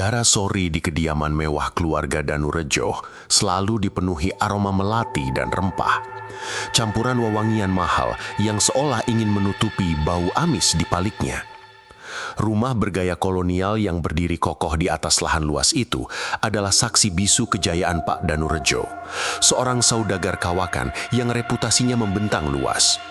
Udara sore di kediaman mewah keluarga Danurejo selalu dipenuhi aroma melati dan rempah. Campuran wewangian mahal yang seolah ingin menutupi bau amis di paliknya. Rumah bergaya kolonial yang berdiri kokoh di atas lahan luas itu adalah saksi bisu kejayaan Pak Danurejo, seorang saudagar kawakan yang reputasinya membentang luas.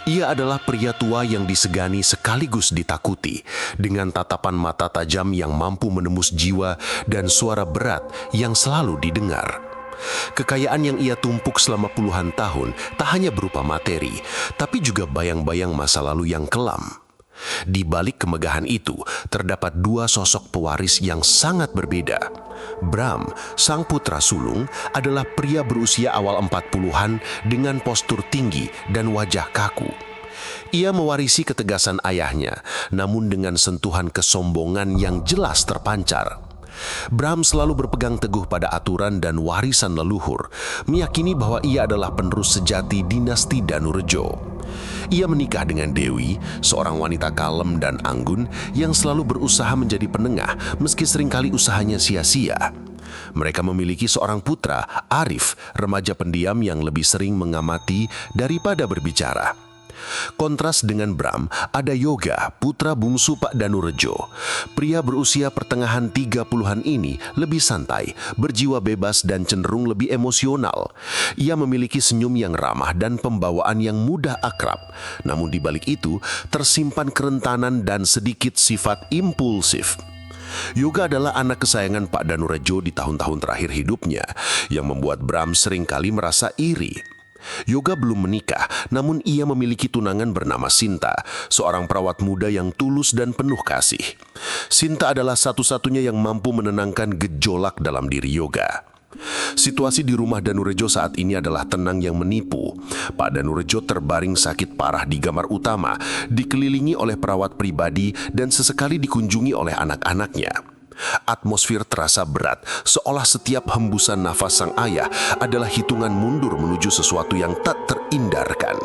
Ia adalah pria tua yang disegani sekaligus ditakuti, dengan tatapan mata tajam yang mampu menembus jiwa dan suara berat yang selalu didengar. Kekayaan yang ia tumpuk selama puluhan tahun tak hanya berupa materi, tapi juga bayang-bayang masa lalu yang kelam. Di balik kemegahan itu, terdapat dua sosok pewaris yang sangat berbeda. Bram, sang putra sulung, adalah pria berusia awal 40-an dengan postur tinggi dan wajah kaku. Ia mewarisi ketegasan ayahnya, namun dengan sentuhan kesombongan yang jelas terpancar. Bram selalu berpegang teguh pada aturan dan warisan leluhur, meyakini bahwa ia adalah penerus sejati dinasti Danurejo. Ia menikah dengan Dewi, seorang wanita kalem dan anggun yang selalu berusaha menjadi penengah meski seringkali usahanya sia-sia. Mereka memiliki seorang putra, Arif, remaja pendiam yang lebih sering mengamati daripada berbicara. Kontras dengan Bram, ada Yoga, putra bungsu Pak Danurejo. Pria berusia pertengahan 30-an ini lebih santai, berjiwa bebas dan cenderung lebih emosional. Ia memiliki senyum yang ramah dan pembawaan yang mudah akrab. Namun di balik itu, tersimpan kerentanan dan sedikit sifat impulsif. Yoga adalah anak kesayangan Pak Danurejo di tahun-tahun terakhir hidupnya, yang membuat Bram seringkali merasa iri. Yoga belum menikah, namun ia memiliki tunangan bernama Sinta, seorang perawat muda yang tulus dan penuh kasih. Sinta adalah satu-satunya yang mampu menenangkan gejolak dalam diri Yoga. Situasi di rumah Danurejo saat ini adalah tenang yang menipu. Pak Danurejo terbaring sakit parah di kamar utama, dikelilingi oleh perawat pribadi dan sesekali dikunjungi oleh anak-anaknya. Atmosfer terasa berat, seolah setiap hembusan nafas sang ayah adalah hitungan mundur menuju sesuatu yang tak terhindarkan.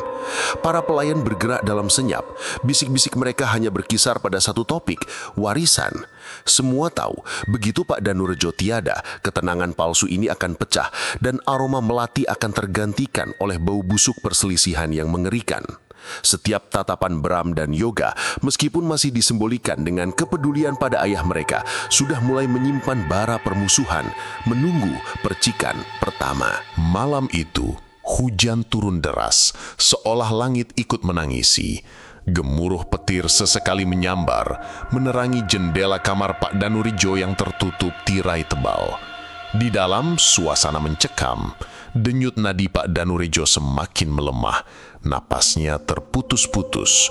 Para pelayan bergerak dalam senyap, bisik-bisik mereka hanya berkisar pada satu topik, warisan. Semua tahu, begitu Pak Danurejo tiada, ketenangan palsu ini akan pecah dan aroma melati akan tergantikan oleh bau busuk perselisihan yang mengerikan. Setiap tatapan Bram dan Yoga, meskipun masih disimbolkan dengan kepedulian pada ayah mereka, sudah mulai menyimpan bara permusuhan, menunggu percikan pertama. Malam itu, hujan turun deras, seolah langit ikut menangisi. Gemuruh petir sesekali menyambar, menerangi jendela kamar Pak Danurejo yang tertutup tirai tebal. Di dalam, suasana mencekam. Denyut nadi Pak Danurejo semakin melemah, napasnya terputus-putus.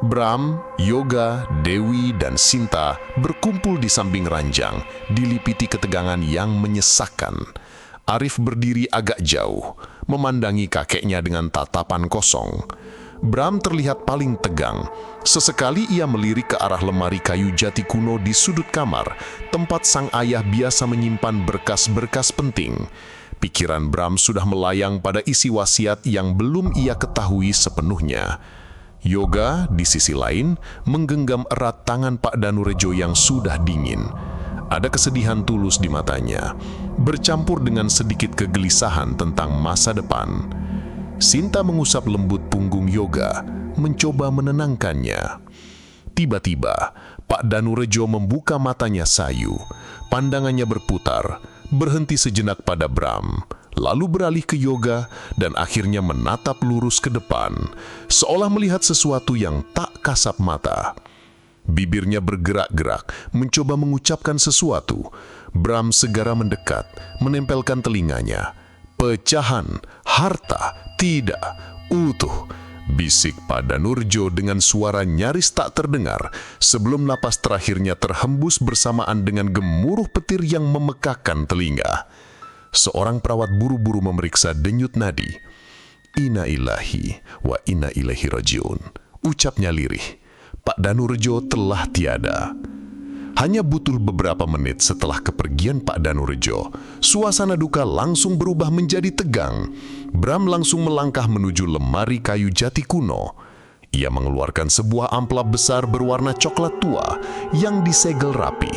Bram, Yoga, Dewi, dan Sinta berkumpul di samping ranjang, dilipiti ketegangan yang menyesakkan. Arif berdiri agak jauh, memandangi kakeknya dengan tatapan kosong. Bram terlihat paling tegang. Sesekali ia melirik ke arah lemari kayu jati kuno di sudut kamar, tempat sang ayah biasa menyimpan berkas-berkas penting. Pikiran Bram sudah melayang pada isi wasiat yang belum ia ketahui sepenuhnya. Yoga, di sisi lain, menggenggam erat tangan Pak Danurejo yang sudah dingin. Ada kesedihan tulus di matanya, bercampur dengan sedikit kegelisahan tentang masa depan. Sinta mengusap lembut punggung Yoga, mencoba menenangkannya. Tiba-tiba, Pak Danurejo membuka matanya sayu. Pandangannya berputar, berhenti sejenak pada Bram, lalu beralih ke Yoga dan akhirnya menatap lurus ke depan, seolah melihat sesuatu yang tak kasat mata. Bibirnya bergerak-gerak, mencoba mengucapkan sesuatu. Bram segera mendekat, menempelkan telinganya. Pecahan, harta, tidak, utuh, bisik Pak Danurejo dengan suara nyaris tak terdengar sebelum napas terakhirnya terhembus bersamaan dengan gemuruh petir yang memekakkan telinga. Seorang perawat buru-buru memeriksa denyut nadi. Inna ilahi wa inna ilaihi rajiun, ucapnya lirih. Pak Danurejo telah tiada. Hanya butuh beberapa menit setelah kepergian Pak Danurejo, suasana duka langsung berubah menjadi tegang. Bram langsung melangkah menuju lemari kayu jati kuno. Ia mengeluarkan sebuah amplop besar berwarna coklat tua yang disegel rapi.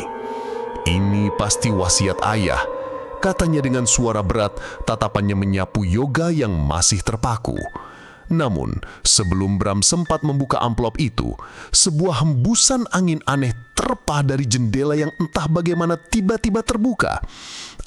Ini pasti wasiat ayah, katanya dengan suara berat, tatapannya menyapu Yoga yang masih terpaku. Namun, sebelum Bram sempat membuka amplop itu, sebuah hembusan angin aneh terpa dari jendela yang entah bagaimana tiba-tiba terbuka.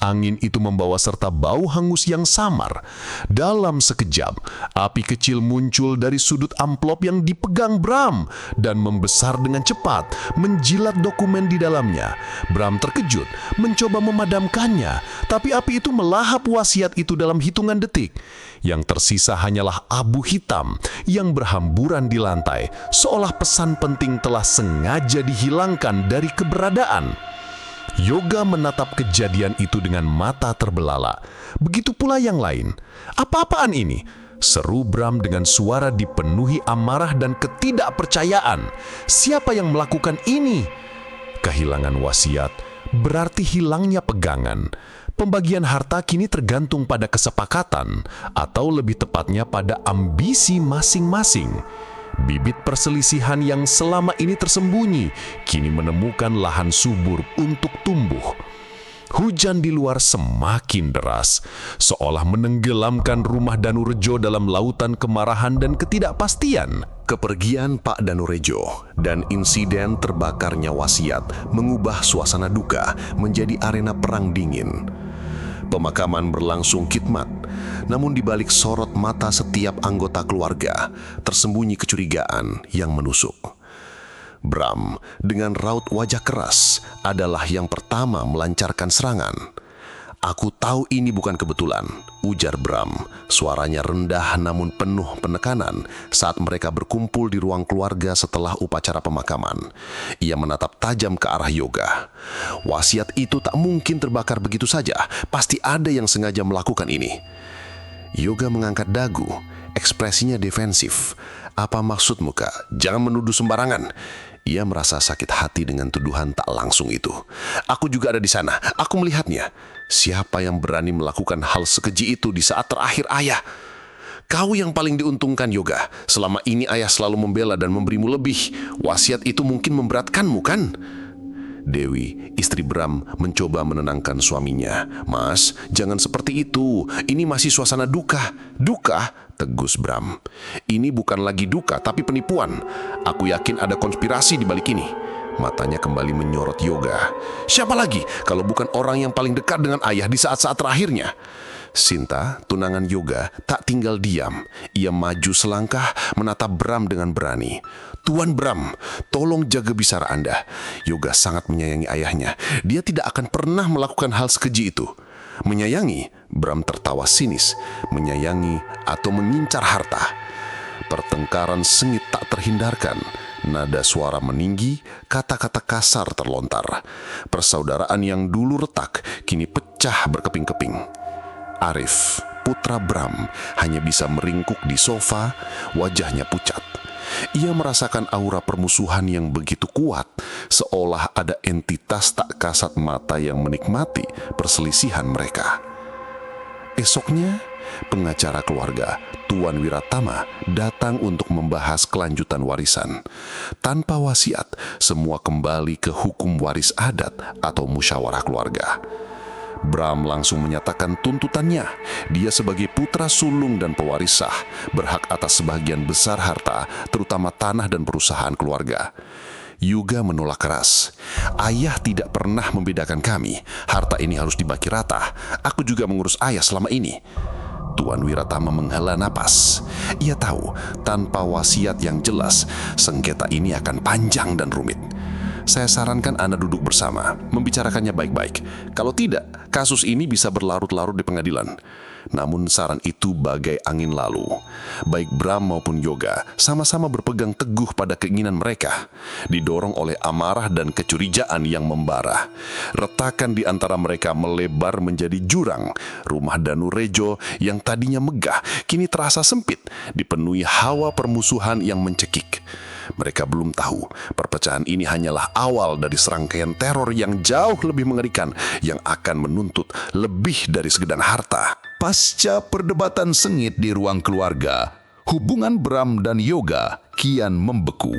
Angin itu membawa serta bau hangus yang samar. Dalam sekejap, api kecil muncul dari sudut amplop yang dipegang Bram dan membesar dengan cepat, menjilat dokumen di dalamnya. Bram terkejut, mencoba memadamkannya, tapi api itu melahap wasiat itu dalam hitungan detik. Yang tersisa hanyalah abu hitam yang berhamburan di lantai, seolah pesan penting telah sengaja dihilangkan dari keberadaan. Yoga menatap kejadian itu dengan mata terbelalak. Begitu pula yang lain. "Apa-apaan ini?" seru Bram dengan suara dipenuhi amarah dan ketidakpercayaan. "Siapa yang melakukan ini?" Kehilangan wasiat berarti hilangnya pegangan. Pembagian harta kini tergantung pada kesepakatan, atau lebih tepatnya pada ambisi masing-masing. Bibit perselisihan yang selama ini tersembunyi kini menemukan lahan subur untuk tumbuh. Hujan di luar semakin deras, seolah menenggelamkan rumah Danurejo dalam lautan kemarahan dan ketidakpastian. Kepergian Pak Danurejo dan insiden terbakarnya wasiat mengubah suasana duka menjadi arena perang dingin. Pemakaman berlangsung khidmat, namun di balik sorot mata setiap anggota keluarga tersembunyi kecurigaan yang menusuk. Bram dengan raut wajah keras adalah yang pertama melancarkan serangan. "Aku tahu ini bukan kebetulan," ujar Bram. Suaranya rendah namun penuh penekanan saat mereka berkumpul di ruang keluarga setelah upacara pemakaman. Ia menatap tajam ke arah Yoga. "Wasiat itu tak mungkin terbakar begitu saja. Pasti ada yang sengaja melakukan ini." Yoga mengangkat dagu, ekspresinya defensif. "Apa maksudmu, Kak? Jangan menuduh sembarangan." Ia merasa sakit hati dengan tuduhan tak langsung itu. "Aku juga ada di sana. Aku melihatnya. Siapa yang berani melakukan hal sekeji itu di saat terakhir ayah?" "Kau yang paling diuntungkan, Yoga. Selama ini ayah selalu membela dan memberimu lebih. Wasiat itu mungkin memberatkanmu, kan?" Dewi, istri Bram, mencoba menenangkan suaminya. "Mas, jangan seperti itu. Ini masih suasana duka." "Duka?" tegus Bram. "Ini bukan lagi duka, tapi penipuan. Aku yakin ada konspirasi di balik ini." Matanya kembali menyorot Yoga. "Siapa lagi kalau bukan orang yang paling dekat dengan ayah di saat-saat terakhirnya?" Sinta, tunangan Yoga, tak tinggal diam. Ia maju selangkah, menatap Bram dengan berani. "Tuan Bram, tolong jaga bicara Anda. Yoga sangat menyayangi ayahnya. Dia tidak akan pernah melakukan hal sekeji itu." "Menyayangi?" Bram tertawa sinis. "Menyayangi atau mengincar harta?" Pertengkaran sengit tak terhindarkan. Nada suara meninggi, kata-kata kasar terlontar. Persaudaraan yang dulu retak, kini pecah berkeping-keping. Arif, putra Bram, hanya bisa meringkuk di sofa, wajahnya pucat. Ia merasakan aura permusuhan yang begitu kuat, seolah ada entitas tak kasat mata yang menikmati perselisihan mereka. Esoknya, pengacara keluarga, Tuan Wiratama, datang untuk membahas kelanjutan warisan. Tanpa wasiat, semua kembali ke hukum waris adat atau musyawarah keluarga. Bram langsung menyatakan tuntutannya. Dia sebagai putra sulung dan pewaris sah, berhak atas sebagian besar harta, terutama tanah dan perusahaan keluarga. Yoga menolak keras. "Ayah tidak pernah membedakan kami. Harta ini harus dibagi rata. Aku juga mengurus ayah selama ini." Tuan Wiratama menghela napas. Ia tahu, tanpa wasiat yang jelas, sengketa ini akan panjang dan rumit. "Saya sarankan Anda duduk bersama, membicarakannya baik-baik. Kalau tidak, kasus ini bisa berlarut-larut di pengadilan." Namun saran itu bagai angin lalu. Baik Bram maupun Yoga sama-sama berpegang teguh pada keinginan mereka, didorong oleh amarah dan kecurigaan yang membara. Retakan di antara mereka melebar menjadi jurang. Rumah Danurejo yang tadinya megah kini terasa sempit, dipenuhi hawa permusuhan yang mencekik. Mereka belum tahu, perpecahan ini hanyalah awal dari serangkaian teror yang jauh lebih mengerikan yang akan menuntut lebih dari segedar harta. Pasca perdebatan sengit di ruang keluarga, hubungan Bram dan Yoga kian membeku.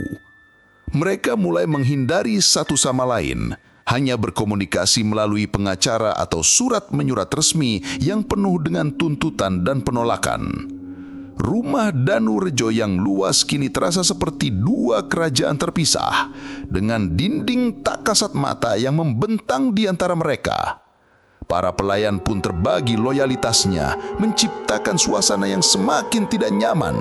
Mereka mulai menghindari satu sama lain. hanya berkomunikasi melalui pengacara atau surat menyurat resmi yang penuh dengan tuntutan dan penolakan. Rumah Danurejo yang luas kini terasa seperti dua kerajaan terpisah, dengan dinding tak kasat mata yang membentang di antara mereka. Para pelayan pun terbagi loyalitasnya, menciptakan suasana yang semakin tidak nyaman.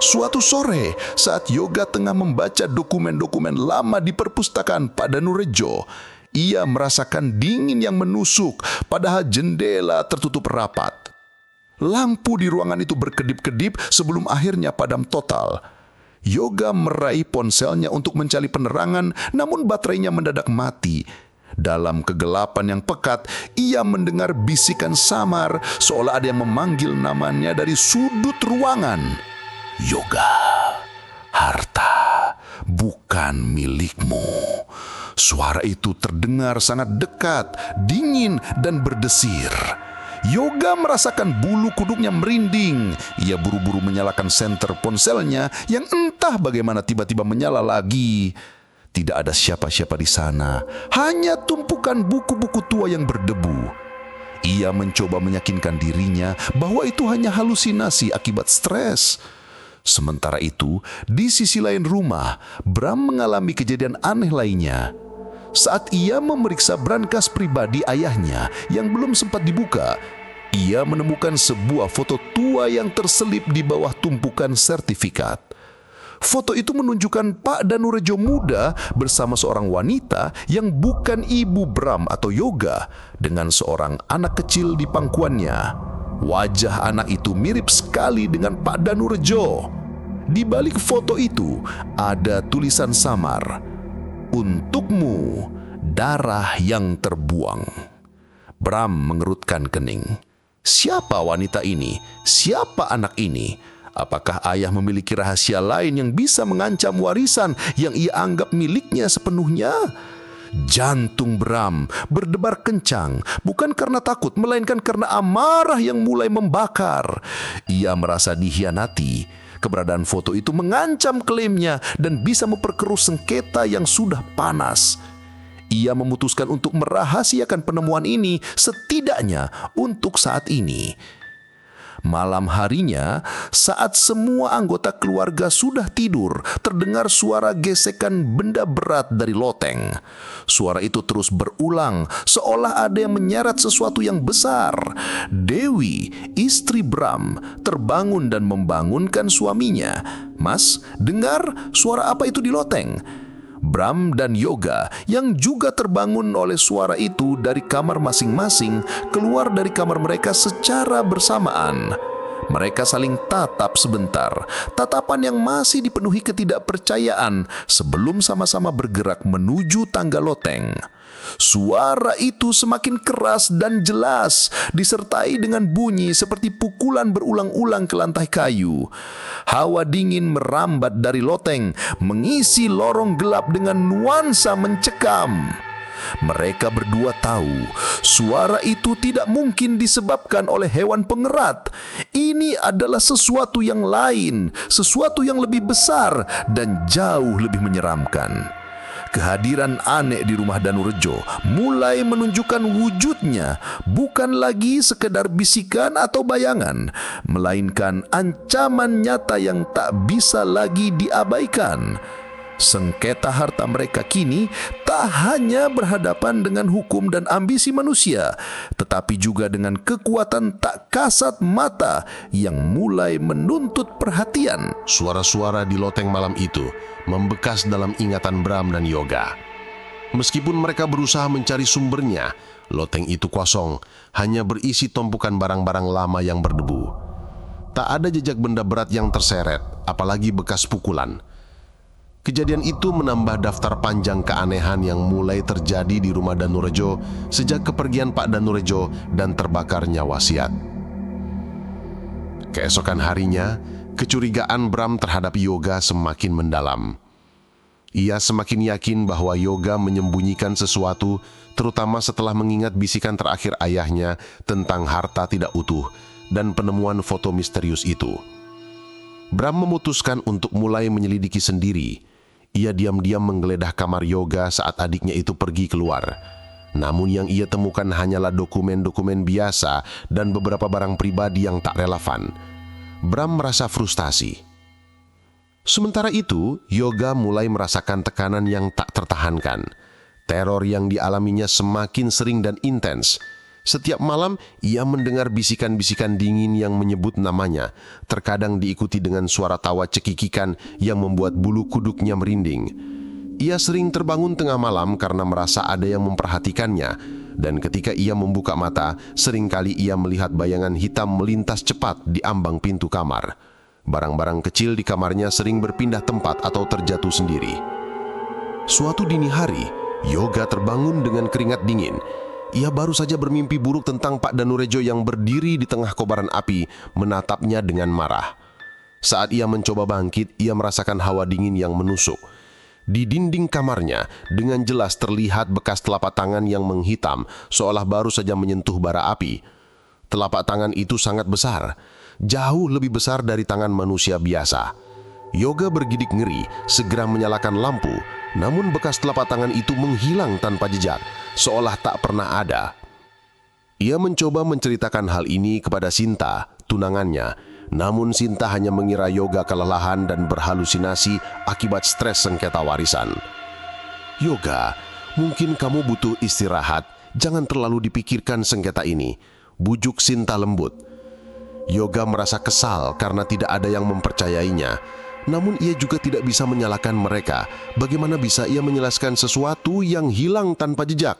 Suatu sore, saat Yoga tengah membaca dokumen-dokumen lama di perpustakaan Pak Danurejo, ia merasakan dingin yang menusuk, padahal jendela tertutup rapat. Lampu di ruangan itu berkedip-kedip sebelum akhirnya padam total. Yoga meraih ponselnya untuk mencari penerangan, namun baterainya mendadak mati. Dalam kegelapan yang pekat, ia mendengar bisikan samar seolah ada yang memanggil namanya dari sudut ruangan. Yoga, harta bukan milikmu. Suara itu terdengar sangat dekat, dingin dan berdesir. Yoga merasakan bulu kuduknya merinding. Ia buru-buru menyalakan senter ponselnya yang entah bagaimana tiba-tiba menyala lagi. Tidak ada siapa-siapa di sana, hanya tumpukan buku-buku tua yang berdebu. Ia mencoba meyakinkan dirinya bahwa itu hanya halusinasi akibat stres. Sementara itu, di sisi lain rumah, Bram mengalami kejadian aneh lainnya. Saat ia memeriksa brankas pribadi ayahnya yang belum sempat dibuka, ia menemukan sebuah foto tua yang terselip di bawah tumpukan sertifikat. Foto itu menunjukkan Pak Danurejo muda bersama seorang wanita yang bukan ibu Bram atau Yoga, dengan seorang anak kecil di pangkuannya. Wajah anak itu mirip sekali dengan Pak Danurejo. Di balik foto itu ada tulisan samar, "Untukmu, darah yang terbuang." Bram mengerutkan kening. Siapa wanita ini? Siapa anak ini? Apakah ayah memiliki rahasia lain yang bisa mengancam warisan yang ia anggap miliknya sepenuhnya? Jantung Bram berdebar kencang, bukan karena takut, melainkan karena amarah yang mulai membakar. Ia merasa dikhianati. Keberadaan foto itu mengancam klaimnya dan bisa memperkeruh sengketa yang sudah panas. Ia memutuskan untuk merahasiakan penemuan ini, setidaknya untuk saat ini. Malam harinya, saat semua anggota keluarga sudah tidur, terdengar suara gesekan benda berat dari loteng. Suara itu terus berulang, seolah ada yang menyeret sesuatu yang besar. Dewi, istri Bram, terbangun dan membangunkan suaminya. "Mas, dengar suara apa itu di loteng?" Bram dan Yoga yang juga terbangun oleh suara itu dari kamar masing-masing keluar dari kamar mereka secara bersamaan. Mereka saling tatap sebentar, tatapan yang masih dipenuhi ketidakpercayaan sebelum sama-sama bergerak menuju tangga loteng. Suara itu semakin keras dan jelas, disertai dengan bunyi seperti pukulan berulang-ulang ke lantai kayu. Hawa dingin merambat dari loteng, mengisi lorong gelap dengan nuansa mencekam. Mereka berdua tahu suara itu tidak mungkin disebabkan oleh hewan pengerat. Ini adalah sesuatu yang lain, sesuatu yang lebih besar dan jauh lebih menyeramkan. Kehadiran aneh di rumah Danurejo mulai menunjukkan wujudnya, bukan lagi sekedar bisikan atau bayangan, melainkan ancaman nyata yang tak bisa lagi diabaikan. Sengketa harta mereka kini tak hanya berhadapan dengan hukum dan ambisi manusia, tetapi juga dengan kekuatan tak kasat mata yang mulai menuntut perhatian. Suara-suara di loteng malam itu membekas dalam ingatan Bram dan Yoga. Meskipun mereka berusaha mencari sumbernya, loteng itu kosong, hanya berisi tumpukan barang-barang lama yang berdebu. Tak ada jejak benda berat yang terseret, apalagi bekas pukulan. Kejadian itu menambah daftar panjang keanehan yang mulai terjadi di rumah Danurejo sejak kepergian Pak Danurejo dan terbakarnya wasiat. Keesokan harinya, kecurigaan Bram terhadap Yoga semakin mendalam. Ia semakin yakin bahwa Yoga menyembunyikan sesuatu, terutama setelah mengingat bisikan terakhir ayahnya tentang harta tidak utuh dan penemuan foto misterius itu. Bram memutuskan untuk mulai menyelidiki sendiri. Ia diam-diam menggeledah kamar Yoga saat adiknya itu pergi keluar. Namun yang ia temukan hanyalah dokumen-dokumen biasa dan beberapa barang pribadi yang tak relevan. Bram merasa frustasi. Sementara itu, Yoga mulai merasakan tekanan yang tak tertahankan. Teror yang dialaminya semakin sering dan intens. Setiap malam, ia mendengar bisikan-bisikan dingin yang menyebut namanya, terkadang diikuti dengan suara tawa cekikikan yang membuat bulu kuduknya merinding. Ia sering terbangun tengah malam karena merasa ada yang memperhatikannya, dan ketika ia membuka mata, seringkali ia melihat bayangan hitam melintas cepat di ambang pintu kamar. Barang-barang kecil di kamarnya sering berpindah tempat atau terjatuh sendiri. Suatu dini hari, Yoga terbangun dengan keringat dingin. Ia baru saja bermimpi buruk tentang Pak Danurejo yang berdiri di tengah kobaran api, menatapnya dengan marah. Saat ia mencoba bangkit, ia merasakan hawa dingin yang menusuk. Di dinding kamarnya, dengan jelas terlihat bekas telapak tangan yang menghitam, seolah baru saja menyentuh bara api. Telapak tangan itu sangat besar, jauh lebih besar dari tangan manusia biasa. Yoga bergidik ngeri, segera menyalakan lampu, namun bekas telapak tangan itu menghilang tanpa jejak, seolah tak pernah ada. Ia mencoba menceritakan hal ini kepada Sinta, tunangannya, namun Sinta hanya mengira Yoga kelelahan dan berhalusinasi akibat stres sengketa warisan. "Yoga, mungkin kamu butuh istirahat, jangan terlalu dipikirkan sengketa ini," bujuk Sinta lembut. Yoga merasa kesal karena tidak ada yang mempercayainya. Namun ia juga tidak bisa menyalahkan mereka. Bagaimana bisa ia menjelaskan sesuatu yang hilang tanpa jejak?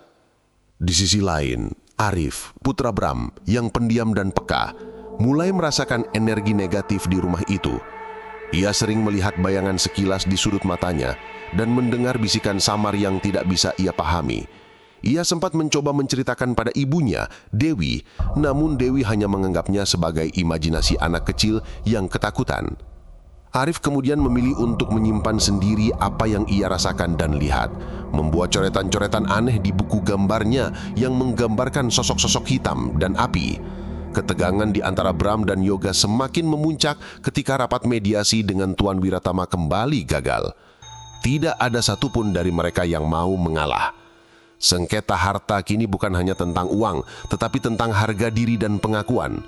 Di sisi lain, Arif, putra Bram, yang pendiam dan peka, mulai merasakan energi negatif di rumah itu. Ia sering melihat bayangan sekilas di sudut matanya dan mendengar bisikan samar yang tidak bisa ia pahami. Ia sempat mencoba menceritakan pada ibunya, Dewi, namun Dewi hanya menganggapnya sebagai imajinasi anak kecil yang ketakutan. Arif kemudian memilih untuk menyimpan sendiri apa yang ia rasakan dan lihat, membuat coretan-coretan aneh di buku gambarnya yang menggambarkan sosok-sosok hitam dan api. Ketegangan di antara Bram dan Yoga semakin memuncak ketika rapat mediasi dengan Tuan Wiratama kembali gagal. Tidak ada satupun dari mereka yang mau mengalah. Sengketa harta kini bukan hanya tentang uang, tetapi tentang harga diri dan pengakuan.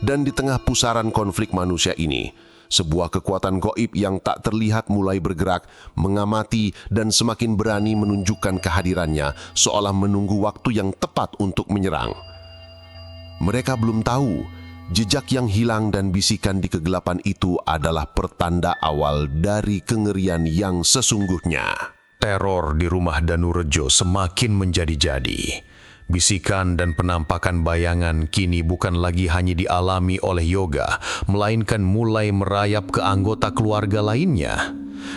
Dan di tengah pusaran konflik manusia ini, sebuah kekuatan gaib yang tak terlihat mulai bergerak, mengamati dan semakin berani menunjukkan kehadirannya, seolah menunggu waktu yang tepat untuk menyerang. Mereka belum tahu, jejak yang hilang dan bisikan di kegelapan itu adalah pertanda awal dari kengerian yang sesungguhnya. Teror di rumah Danurejo semakin menjadi-jadi. Bisikan dan penampakan bayangan kini bukan lagi hanya dialami oleh Yoga, melainkan mulai merayap ke anggota keluarga lainnya.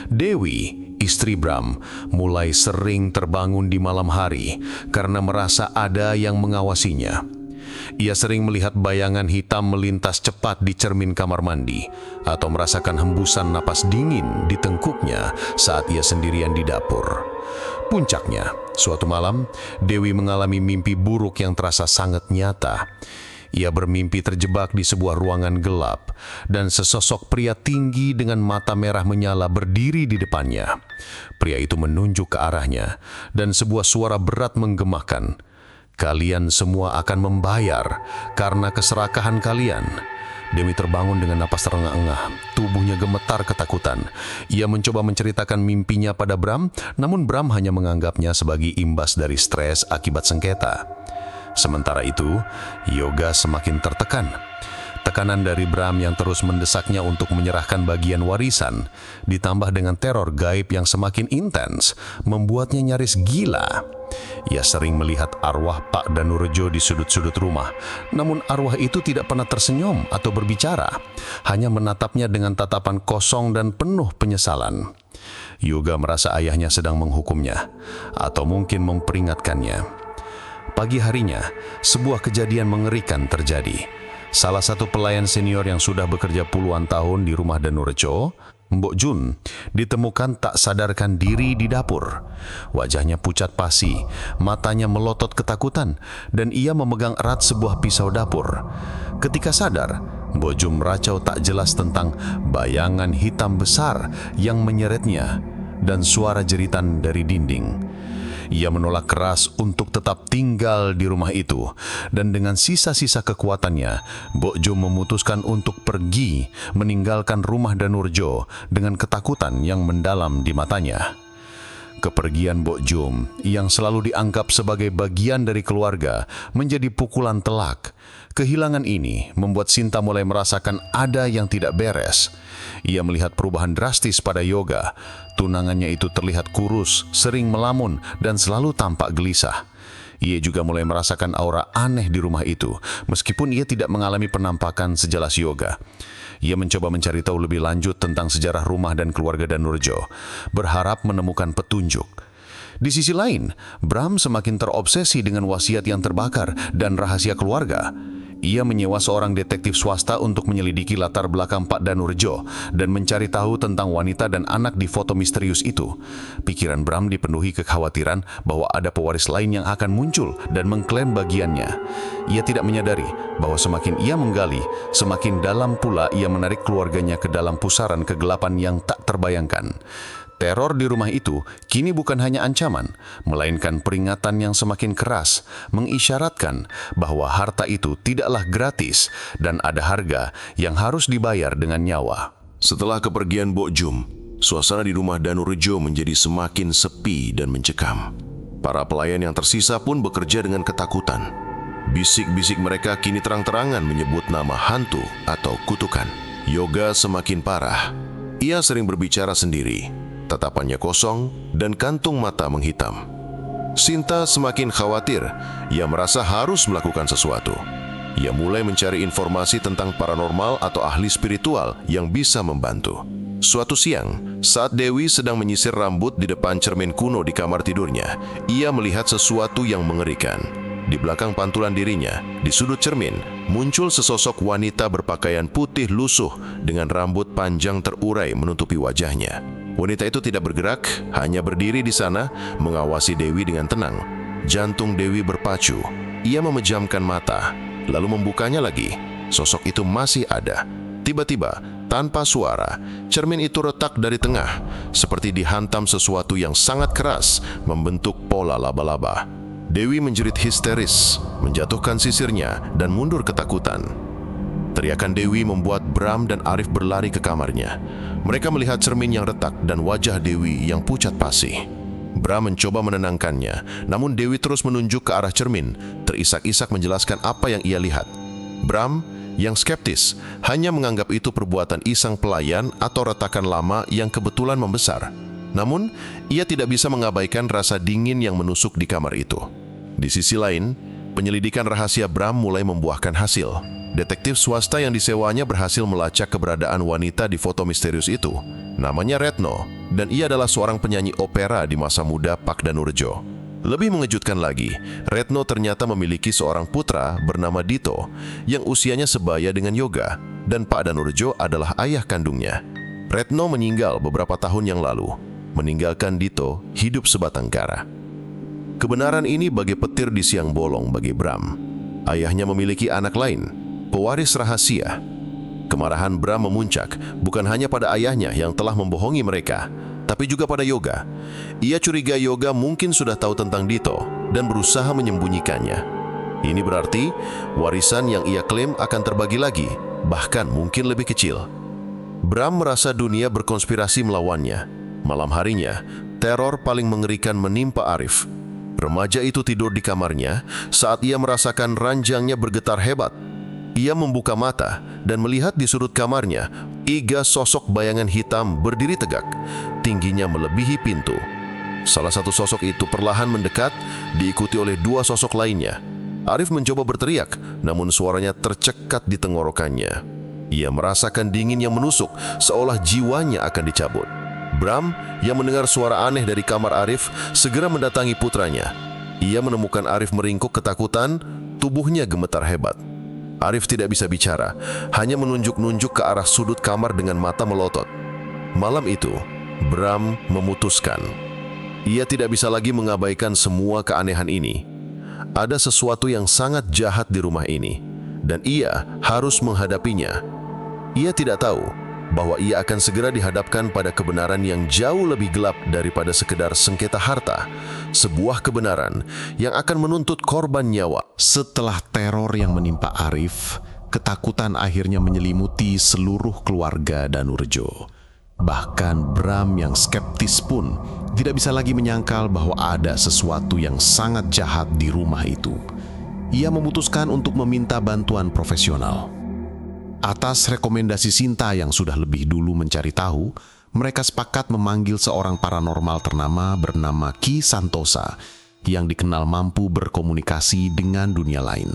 Dewi, istri Bram, mulai sering terbangun di malam hari karena merasa ada yang mengawasinya. Ia sering melihat bayangan hitam melintas cepat di cermin kamar mandi atau merasakan hembusan napas dingin di tengkuknya saat ia sendirian di dapur. Puncaknya, suatu malam, Dewi mengalami mimpi buruk yang terasa sangat nyata. Ia bermimpi terjebak di sebuah ruangan gelap dan sesosok pria tinggi dengan mata merah menyala berdiri di depannya. Pria itu menunjuk ke arahnya dan sebuah suara berat menggemakan, "Kalian semua akan membayar karena keserakahan kalian." Dewi terbangun dengan napas terengah-engah, tubuhnya gemetar ketakutan. Ia mencoba menceritakan mimpinya pada Bram, namun Bram hanya menganggapnya sebagai imbas dari stres akibat sengketa. Sementara itu, Yoga semakin tertekan. Tekanan dari Bram yang terus mendesaknya untuk menyerahkan bagian warisan, ditambah dengan teror gaib yang semakin intens, membuatnya nyaris gila. Ia sering melihat arwah Pak Danurejo di sudut-sudut rumah, namun arwah itu tidak pernah tersenyum atau berbicara, hanya menatapnya dengan tatapan kosong dan penuh penyesalan. Yoga merasa ayahnya sedang menghukumnya, atau mungkin memperingatkannya. Pagi harinya, sebuah kejadian mengerikan terjadi. Salah satu pelayan senior yang sudah bekerja puluhan tahun di rumah Danurejo, Mbok Jun, ditemukan tak sadarkan diri di dapur. Wajahnya pucat pasi, matanya melotot ketakutan, dan ia memegang erat sebuah pisau dapur. Ketika sadar, Mbok Jun meracau tak jelas tentang bayangan hitam besar yang menyeretnya. dan suara jeritan dari dinding. Ia menolak keras untuk tetap tinggal di rumah itu, dan dengan sisa-sisa kekuatannya, Bok Jum memutuskan untuk pergi meninggalkan rumah Danurjo dengan ketakutan yang mendalam di matanya. Kepergian Bok Jum yang selalu dianggap sebagai bagian dari keluarga menjadi pukulan telak. Kehilangan ini membuat Sinta mulai merasakan ada yang tidak beres. Ia melihat perubahan drastis pada Yoga. Tunangannya itu terlihat kurus, sering melamun, dan selalu tampak gelisah. Ia juga mulai merasakan aura aneh di rumah itu, meskipun ia tidak mengalami penampakan sejelas Yoga. Ia mencoba mencari tahu lebih lanjut tentang sejarah rumah dan keluarga Danurjo, berharap menemukan petunjuk. Di sisi lain, Bram semakin terobsesi dengan wasiat yang terbakar dan rahasia keluarga. Ia menyewa seorang detektif swasta untuk menyelidiki latar belakang Pak Danurjo dan mencari tahu tentang wanita dan anak di foto misterius itu. Pikiran Bram dipenuhi kekhawatiran bahwa ada pewaris lain yang akan muncul dan mengklaim bagiannya. Ia tidak menyadari bahwa semakin ia menggali, semakin dalam pula ia menarik keluarganya ke dalam pusaran kegelapan yang tak terbayangkan. Teror di rumah itu kini bukan hanya ancaman, melainkan peringatan yang semakin keras, mengisyaratkan bahwa harta itu tidaklah gratis dan ada harga yang harus dibayar dengan nyawa. Setelah kepergian Bok Jum, suasana di rumah Danurjo menjadi semakin sepi dan mencekam. Para pelayan yang tersisa pun bekerja dengan ketakutan. Bisik-bisik mereka kini terang-terangan menyebut nama hantu atau kutukan. Yoga semakin parah. Ia sering berbicara sendiri. Tatapannya kosong dan kantung mata menghitam. Sinta semakin khawatir. Ia merasa harus melakukan sesuatu. Ia mulai mencari informasi tentang paranormal atau ahli spiritual yang bisa membantu. Suatu siang, saat Dewi sedang menyisir rambut di depan cermin kuno di kamar tidurnya, ia melihat sesuatu yang mengerikan. Di belakang pantulan dirinya, di sudut cermin, muncul sesosok wanita berpakaian putih lusuh dengan rambut panjang terurai menutupi wajahnya. Wanita itu tidak bergerak, hanya berdiri di sana, mengawasi Dewi dengan tenang. Jantung Dewi berpacu. Ia memejamkan mata, lalu membukanya lagi. Sosok itu masih ada. Tiba-tiba, tanpa suara, cermin itu retak dari tengah, seperti dihantam sesuatu yang sangat keras, membentuk pola laba-laba. Dewi menjerit histeris, menjatuhkan sisirnya, dan mundur ketakutan. Teriakan Dewi membuat Bram dan Arif berlari ke kamarnya. Mereka melihat cermin yang retak dan wajah Dewi yang pucat pasi. Bram mencoba menenangkannya, namun Dewi terus menunjuk ke arah cermin, terisak-isak menjelaskan apa yang ia lihat. Bram, yang skeptis, hanya menganggap itu perbuatan iseng pelayan atau retakan lama yang kebetulan membesar. Namun, ia tidak bisa mengabaikan rasa dingin yang menusuk di kamar itu. Di sisi lain, penyelidikan rahasia Bram mulai membuahkan hasil. Detektif swasta yang disewanya berhasil melacak keberadaan wanita di foto misterius itu. Namanya Retno, dan ia adalah seorang penyanyi opera di masa muda Pak Danurjo. Lebih mengejutkan lagi, Retno ternyata memiliki seorang putra bernama Dito yang usianya sebaya dengan Yoga, dan Pak Danurjo adalah ayah kandungnya. Retno meninggal beberapa tahun yang lalu, meninggalkan Dito hidup sebatang kara. Kebenaran ini bagai petir di siang bolong bagi Bram. Ayahnya memiliki anak lain, pewaris rahasia. Kemarahan Bram memuncak bukan hanya pada ayahnya yang telah membohongi mereka, tapi juga pada Yoga. Ia curiga Yoga mungkin sudah tahu tentang Dito dan berusaha menyembunyikannya. Ini berarti warisan yang ia klaim akan terbagi lagi, bahkan mungkin lebih kecil. Bram merasa dunia berkonspirasi melawannya. Malam harinya, teror paling mengerikan menimpa Arif. Remaja itu tidur di kamarnya saat ia merasakan ranjangnya bergetar hebat. Ia membuka mata dan melihat di sudut kamarnya 3 sosok bayangan hitam berdiri tegak, tingginya melebihi pintu. Salah satu sosok itu perlahan mendekat, diikuti oleh 2 sosok lainnya. Arif mencoba berteriak, namun suaranya tercekat di tenggorokannya. Ia merasakan dingin yang menusuk, seolah jiwanya akan dicabut. Bram, yang mendengar suara aneh dari kamar Arif, segera mendatangi putranya. Ia menemukan Arif meringkuk ketakutan, tubuhnya gemetar hebat. Arif tidak bisa bicara, hanya menunjuk-nunjuk ke arah sudut kamar dengan mata melotot. Malam itu, Bram memutuskan. Ia tidak bisa lagi mengabaikan semua keanehan ini. Ada sesuatu yang sangat jahat di rumah ini, dan ia harus menghadapinya. Ia tidak tahu bahwa ia akan segera dihadapkan pada kebenaran yang jauh lebih gelap daripada sekedar sengketa harta, sebuah kebenaran yang akan menuntut korban nyawa. Setelah teror yang menimpa Arif, ketakutan akhirnya menyelimuti seluruh keluarga Danurejo. Bahkan Bram yang skeptis pun tidak bisa lagi menyangkal bahwa ada sesuatu yang sangat jahat di rumah itu. Ia memutuskan untuk meminta bantuan profesional. Atas rekomendasi Sinta yang sudah lebih dulu mencari tahu, mereka sepakat memanggil seorang paranormal ternama bernama Ki Santosa yang dikenal mampu berkomunikasi dengan dunia lain.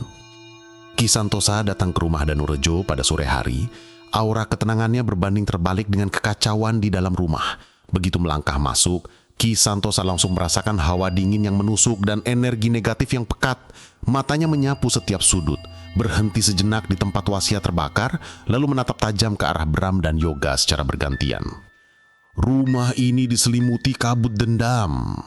Ki Santosa datang ke rumah Danurejo pada sore hari. Aura ketenangannya berbanding terbalik dengan kekacauan di dalam rumah. Begitu melangkah masuk, Ki Santosa langsung merasakan hawa dingin yang menusuk dan energi negatif yang pekat. Matanya menyapu setiap sudut, berhenti sejenak di tempat wasiat terbakar, lalu menatap tajam ke arah Bram dan Yoga secara bergantian. "Rumah ini diselimuti kabut dendam,"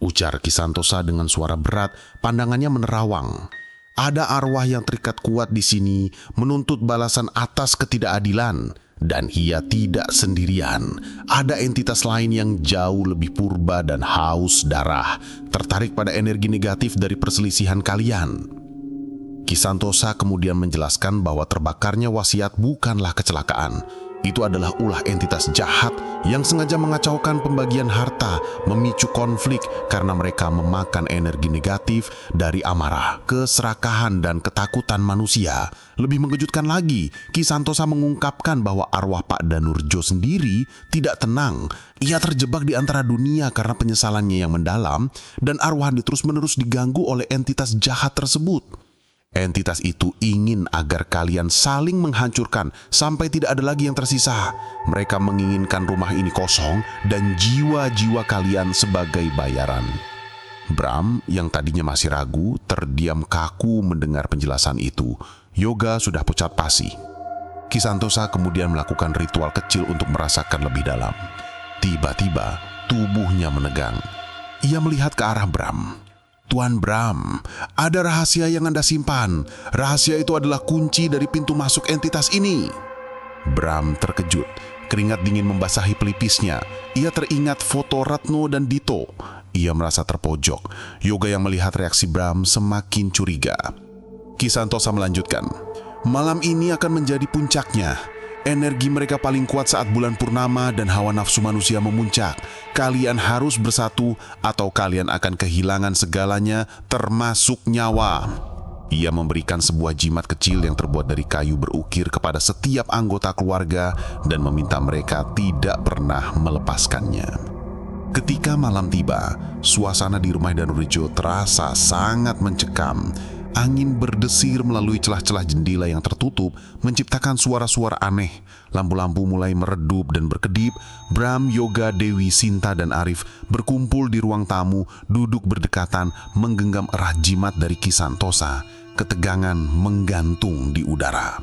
ujar Ki Santosa dengan suara berat, pandangannya menerawang. "Ada arwah yang terikat kuat di sini, menuntut balasan atas ketidakadilan. Dan ia tidak sendirian. Ada entitas lain yang jauh lebih purba dan haus darah, tertarik pada energi negatif dari perselisihan kalian." Ki Santosa kemudian menjelaskan bahwa terbakarnya wasiat bukanlah kecelakaan. Itu adalah ulah entitas jahat yang sengaja mengacaukan pembagian harta, memicu konflik karena mereka memakan energi negatif dari amarah, keserakahan, dan ketakutan manusia. Lebih mengejutkan lagi, Ki Santosa mengungkapkan bahwa arwah Pak Danurjo sendiri tidak tenang. Ia terjebak di antara dunia karena penyesalannya yang mendalam, dan arwahnya terus-menerus diganggu oleh entitas jahat tersebut. Entitas itu ingin agar kalian saling menghancurkan sampai tidak ada lagi yang tersisa. Mereka menginginkan rumah ini kosong dan jiwa-jiwa kalian sebagai bayaran. Bram yang tadinya masih ragu, terdiam kaku mendengar penjelasan itu. Yoga sudah pucat pasi. Ki Santosa kemudian melakukan ritual kecil untuk merasakan lebih dalam. Tiba-tiba tubuhnya menegang. Ia melihat ke arah Bram. "Tuan Bram, ada rahasia yang Anda simpan. Rahasia itu adalah kunci dari pintu masuk entitas ini." Bram terkejut. Keringat dingin membasahi pelipisnya. Ia teringat foto Retno dan Dito. Ia merasa terpojok. Yoga yang melihat reaksi Bram semakin curiga. Ki Santosa melanjutkan, "Malam ini akan menjadi puncaknya. Energi mereka paling kuat saat bulan purnama dan hawa nafsu manusia memuncak. Kalian harus bersatu atau kalian akan kehilangan segalanya termasuk nyawa." Ia memberikan sebuah jimat kecil yang terbuat dari kayu berukir kepada setiap anggota keluarga dan meminta mereka tidak pernah melepaskannya. Ketika malam tiba, suasana di rumah Danurejo terasa sangat mencekam. Angin berdesir melalui celah-celah jendela yang tertutup, menciptakan suara-suara aneh. Lampu-lampu mulai meredup dan berkedip. Bram, Yoga, Dewi, Sinta, dan Arif berkumpul di ruang tamu, duduk berdekatan, menggenggam erah jimat dari Ki Santosa. Ketegangan menggantung di udara.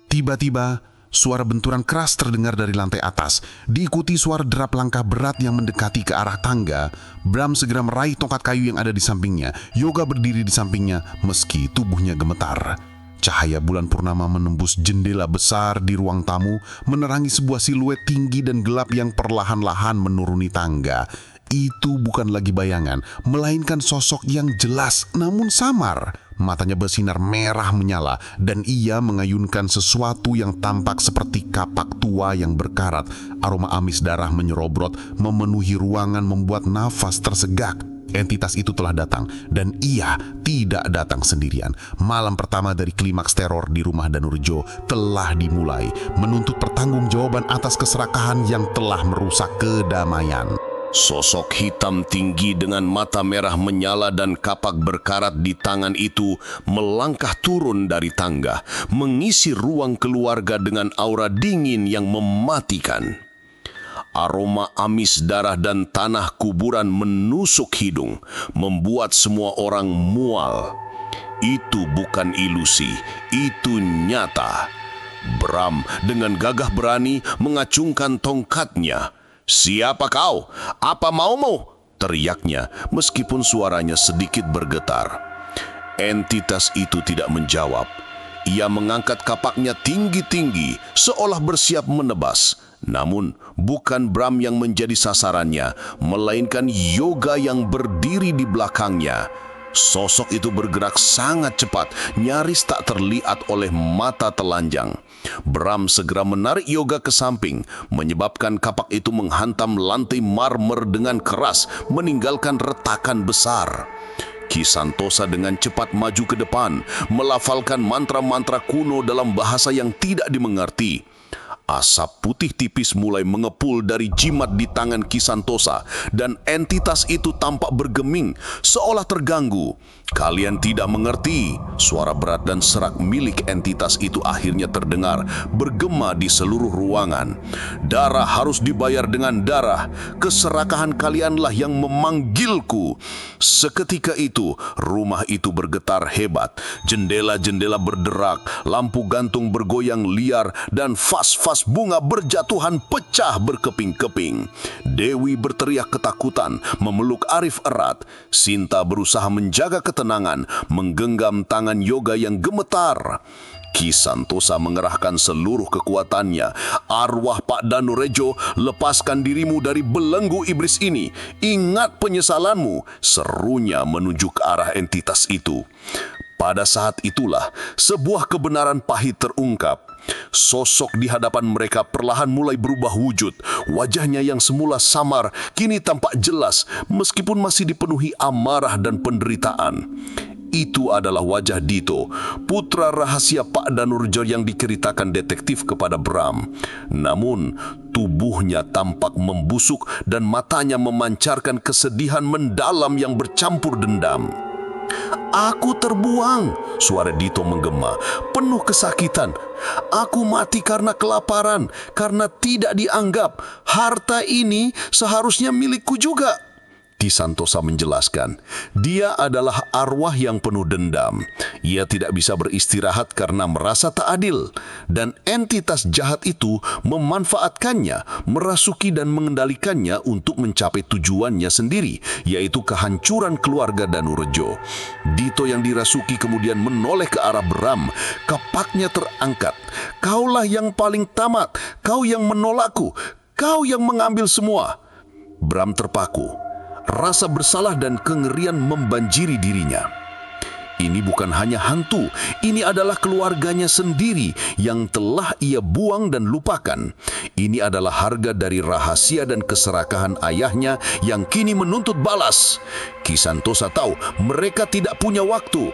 Tiba-tiba, suara benturan keras terdengar dari lantai atas, diikuti suara derap langkah berat yang mendekati ke arah tangga. Bram segera meraih tongkat kayu yang ada di sampingnya. Yoga berdiri di sampingnya meski tubuhnya gemetar. Cahaya bulan purnama menembus jendela besar di ruang tamu, menerangi sebuah siluet tinggi dan gelap yang perlahan-lahan menuruni tangga. Itu bukan lagi bayangan, melainkan sosok yang jelas namun samar. Matanya bersinar merah menyala dan ia mengayunkan sesuatu yang tampak seperti kapak tua yang berkarat. Aroma amis darah menyerobrot, memenuhi ruangan membuat nafas tersegak. Entitas itu telah datang dan ia tidak datang sendirian. Malam pertama dari klimaks teror di rumah Danurejo telah dimulai, menuntut pertanggungjawaban atas keserakahan yang telah merusak kedamaian. Sosok hitam tinggi dengan mata merah menyala dan kapak berkarat di tangan itu melangkah turun dari tangga, mengisi ruang keluarga dengan aura dingin yang mematikan. Aroma amis darah dan tanah kuburan menusuk hidung, membuat semua orang mual. Itu bukan ilusi, itu nyata. Bram dengan gagah berani mengacungkan tongkatnya. "Siapa kau? Apa maumu?" teriaknya meskipun suaranya sedikit bergetar. Entitas itu tidak menjawab. Ia mengangkat kapaknya tinggi-tinggi, seolah bersiap menebas. Namun, bukan Bram yang menjadi sasarannya, melainkan Yoga yang berdiri di belakangnya. Sosok itu bergerak sangat cepat, nyaris tak terlihat oleh mata telanjang. Bram segera menarik Yoga ke samping, menyebabkan kapak itu menghantam lantai marmer dengan keras, meninggalkan retakan besar. Ki Santosa dengan cepat maju ke depan, melafalkan mantra-mantra kuno dalam bahasa yang tidak dimengerti. Asap putih tipis mulai mengepul dari jimat di tangan Ki Santosa dan entitas itu tampak bergeming seolah terganggu. Kalian tidak mengerti. Suara berat dan serak milik entitas itu akhirnya terdengar bergema di seluruh ruangan. Darah harus dibayar dengan darah. Keserakahan kalianlah yang memanggilku. Seketika itu, rumah itu bergetar hebat. Jendela-jendela berderak, lampu gantung bergoyang liar, dan vas-vas bunga berjatuhan pecah berkeping-keping. Dewi berteriak ketakutan, memeluk Arif erat. Sinta berusaha menjaga ketenangan, menggenggam tangan Yoga yang gemetar. Ki Santosa mengerahkan seluruh kekuatannya. Arwah Pak Danurejo, lepaskan dirimu dari belenggu iblis ini. Ingat penyesalanmu, serunya menuju ke arah entitas itu. Pada saat itulah, sebuah kebenaran pahit terungkap. Sosok di hadapan mereka perlahan mulai berubah wujud. Wajahnya yang semula samar, kini tampak jelas, meskipun masih dipenuhi amarah dan penderitaan. Itu adalah wajah Dito, putra rahasia Pak Danurjo yang diceritakan detektif kepada Bram. Namun, tubuhnya tampak membusuk dan matanya memancarkan kesedihan mendalam yang bercampur dendam. Aku terbuang, suara Dito menggema, penuh kesakitan. Aku mati karena kelaparan, karena tidak dianggap. Harta ini seharusnya milikku juga. Ki Santosa menjelaskan, dia adalah arwah yang penuh dendam. Ia tidak bisa beristirahat karena merasa tak adil. Dan entitas jahat itu memanfaatkannya, merasuki dan mengendalikannya untuk mencapai tujuannya sendiri, yaitu kehancuran keluarga Danurejo. Dito yang dirasuki kemudian menoleh ke arah Bram. Kapaknya terangkat. Kaulah yang paling tamat, kau yang menolakku, kau yang mengambil semua. Bram terpaku. Rasa bersalah dan kengerian membanjiri dirinya. Ini bukan hanya hantu, ini adalah keluarganya sendiri yang telah ia buang dan lupakan. Ini adalah harga dari rahasia dan keserakahan ayahnya yang kini menuntut balas. Ki Santosa tahu mereka tidak punya waktu.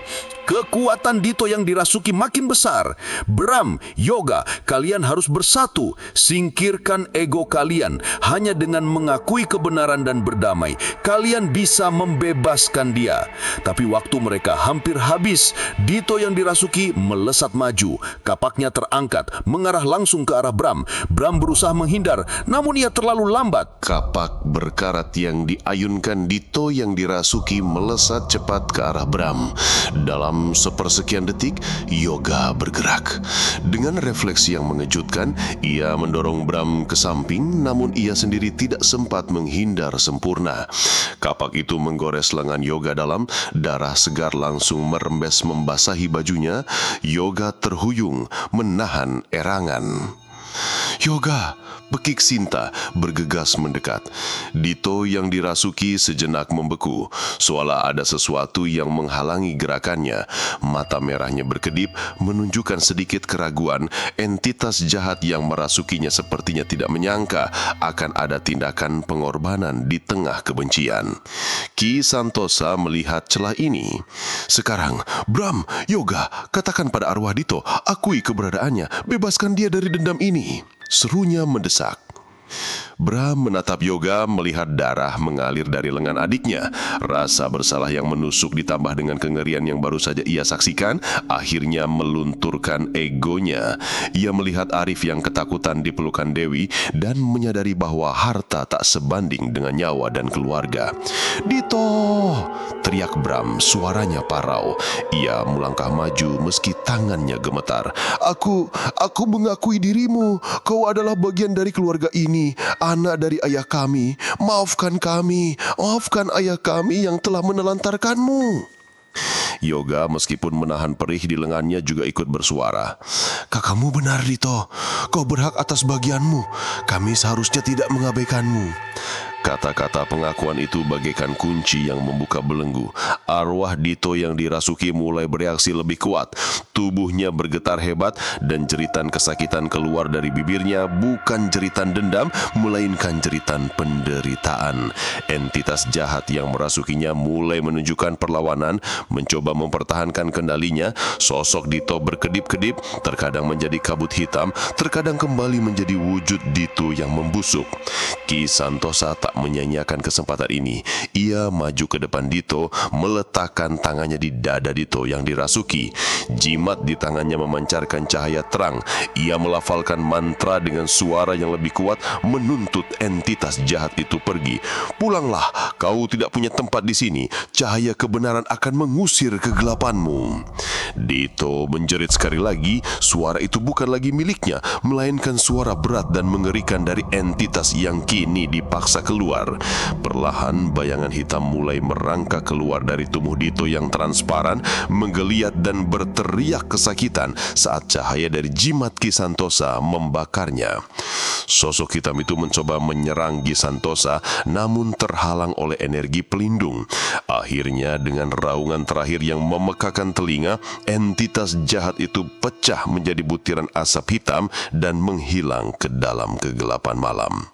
Kekuatan Dito yang dirasuki makin besar. Bram, Yoga, kalian harus bersatu. Singkirkan ego kalian. Hanya dengan mengakui kebenaran dan berdamai, kalian bisa membebaskan dia. Tapi waktu mereka hampir habis. Dito yang dirasuki melesat maju. Kapaknya terangkat, mengarah langsung ke arah Bram. Bram berusaha menghindar, namun ia terlalu lambat. Kapak berkarat yang diayunkan Dito yang dirasuki melesat cepat ke arah Bram. Dalam sepersekian detik, Yoga bergerak. Dengan refleksi yang mengejutkan, ia mendorong Bram ke samping, namun ia sendiri tidak sempat menghindar sempurna. Kapak itu menggores lengan Yoga dalam, darah segar langsung merembes membasahi bajunya. Yoga terhuyung, menahan erangan. Yoga, bekik Sinta bergegas mendekat. Dito yang dirasuki sejenak membeku, seolah ada sesuatu yang menghalangi gerakannya. Mata merahnya berkedip, menunjukkan sedikit keraguan. Entitas jahat yang merasukinya sepertinya tidak menyangka akan ada tindakan pengorbanan di tengah kebencian. Ki Santosa melihat celah ini. Sekarang, Bram, Yoga, katakan pada arwah Dito, akui keberadaannya, bebaskan dia dari dendam ini. Serunya mendesak. Bram menatap Yoga melihat darah mengalir dari lengan adiknya. Rasa bersalah yang menusuk ditambah dengan kengerian yang baru saja ia saksikan akhirnya melunturkan egonya. Ia melihat Arif yang ketakutan di pelukan Dewi dan menyadari bahwa harta tak sebanding dengan nyawa dan keluarga. "Dito!" teriak Bram, suaranya parau. Ia melangkah maju meski tangannya gemetar. Aku mengakui dirimu. Kau adalah bagian dari keluarga ini, anak dari ayah kami. Maafkan kami, maafkan ayah kami yang telah menelantarkanmu." Yoga meskipun menahan perih di lengannya juga ikut bersuara. Kakakmu benar, Dito. Kau berhak atas bagianmu. Kami seharusnya tidak mengabaikanmu. Kata-kata pengakuan itu bagaikan kunci yang membuka belenggu. Arwah Dito yang dirasuki mulai bereaksi lebih kuat. Tubuhnya bergetar hebat dan jeritan kesakitan keluar dari bibirnya, bukan jeritan dendam, melainkan jeritan penderitaan. Entitas jahat yang merasukinya mulai menunjukkan perlawanan, mencoba mempertahankan kendalinya. Sosok Dito berkedip-kedip, terkadang menjadi kabut hitam, terkadang kembali menjadi wujud Dito yang membusuk. Ki Santosa tak menyanyiakan kesempatan ini. Ia maju ke depan Dito, meletakkan tangannya di dada Dito yang dirasuki. Jimat di tangannya memancarkan cahaya terang. Ia melafalkan mantra dengan suara yang lebih kuat, menuntut entitas jahat itu pergi. Pulanglah, kau tidak punya tempat di sini. Cahaya kebenaran akan mengusir kegelapanmu. Dito menjerit sekali lagi. Suara itu bukan lagi miliknya, melainkan suara berat dan mengerikan dari entitas yang kini dipaksa keluar. Perlahan bayangan hitam mulai merangkak keluar dari tubuh Dito yang transparan, menggeliat dan berteriak kesakitan saat cahaya dari jimat Ki Santosa membakarnya. Sosok hitam itu mencoba menyerang Ki Santosa, namun terhalang oleh energi pelindung. Akhirnya dengan raungan terakhir yang memekakan telinga, entitas jahat itu pecah menjadi butiran asap hitam dan menghilang ke dalam kegelapan malam.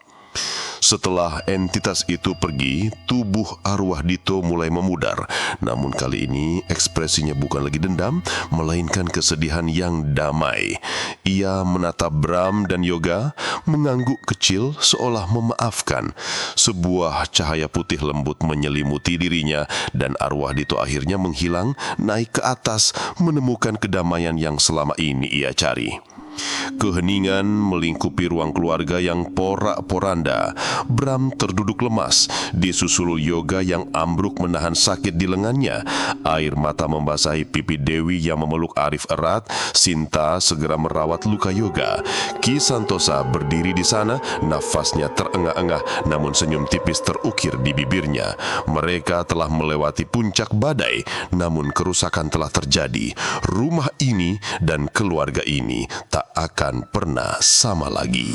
Setelah entitas itu pergi, tubuh arwah Dito mulai memudar. Namun kali ini ekspresinya bukan lagi dendam, melainkan kesedihan yang damai. Ia menatap Bram dan Yoga, mengangguk kecil seolah memaafkan. Sebuah cahaya putih lembut menyelimuti dirinya dan arwah Dito akhirnya menghilang, naik ke atas, menemukan kedamaian yang selama ini ia cari. Keheningan melingkupi ruang keluarga yang porak-poranda. Bram terduduk lemas, disusul Yoga yang ambruk menahan sakit di lengannya. Air mata membasahi pipi Dewi yang memeluk Arif erat. Sinta segera merawat luka Yoga. Ki Santosa berdiri di sana, nafasnya terengah-engah, namun senyum tipis terukir di bibirnya. Mereka telah melewati puncak badai, namun kerusakan telah terjadi. Rumah ini dan keluarga ini tak akan pernah sama lagi.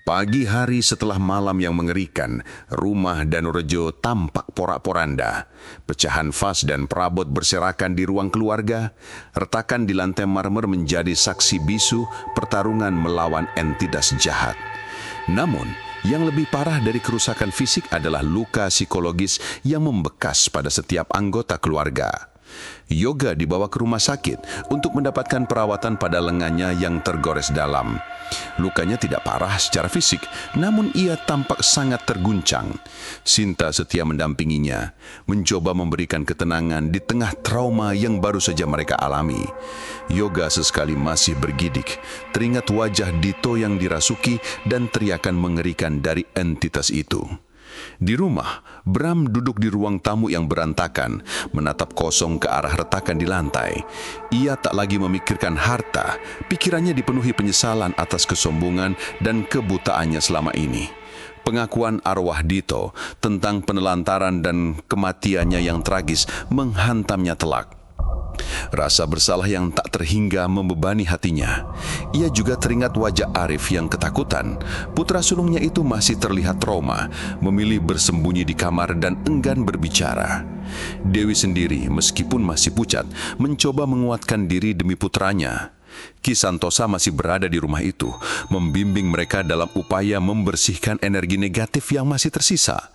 Pagi hari setelah malam yang mengerikan, rumah Danurejo tampak porak-poranda. Pecahan vas dan perabot berserakan di ruang keluarga. Retakan di lantai marmer menjadi saksi bisu pertarungan melawan entitas jahat. Namun, yang lebih parah dari kerusakan fisik adalah luka psikologis yang membekas pada setiap anggota keluarga. Yoga dibawa ke rumah sakit untuk mendapatkan perawatan pada lengannya yang tergores dalam. Lukanya tidak parah secara fisik, namun ia tampak sangat terguncang. Sinta setia mendampinginya, mencoba memberikan ketenangan di tengah trauma yang baru saja mereka alami. Yoga sesekali masih bergidik, teringat wajah Dito yang dirasuki dan teriakan mengerikan dari entitas itu. Di rumah, Bram duduk di ruang tamu yang berantakan, menatap kosong ke arah retakan di lantai. Ia tak lagi memikirkan harta, pikirannya dipenuhi penyesalan atas kesombongan dan kebutaannya selama ini. Pengakuan arwah Dito tentang penelantaran dan kematiannya yang tragis menghantamnya telak. Rasa bersalah yang tak terhingga membebani hatinya. Ia juga teringat wajah Arif yang ketakutan. Putra sulungnya itu masih terlihat trauma, memilih bersembunyi di kamar dan enggan berbicara. Dewi sendiri, meskipun masih pucat, mencoba menguatkan diri demi putranya. Ki Santosa masih berada di rumah itu, membimbing mereka dalam upaya membersihkan energi negatif yang masih tersisa.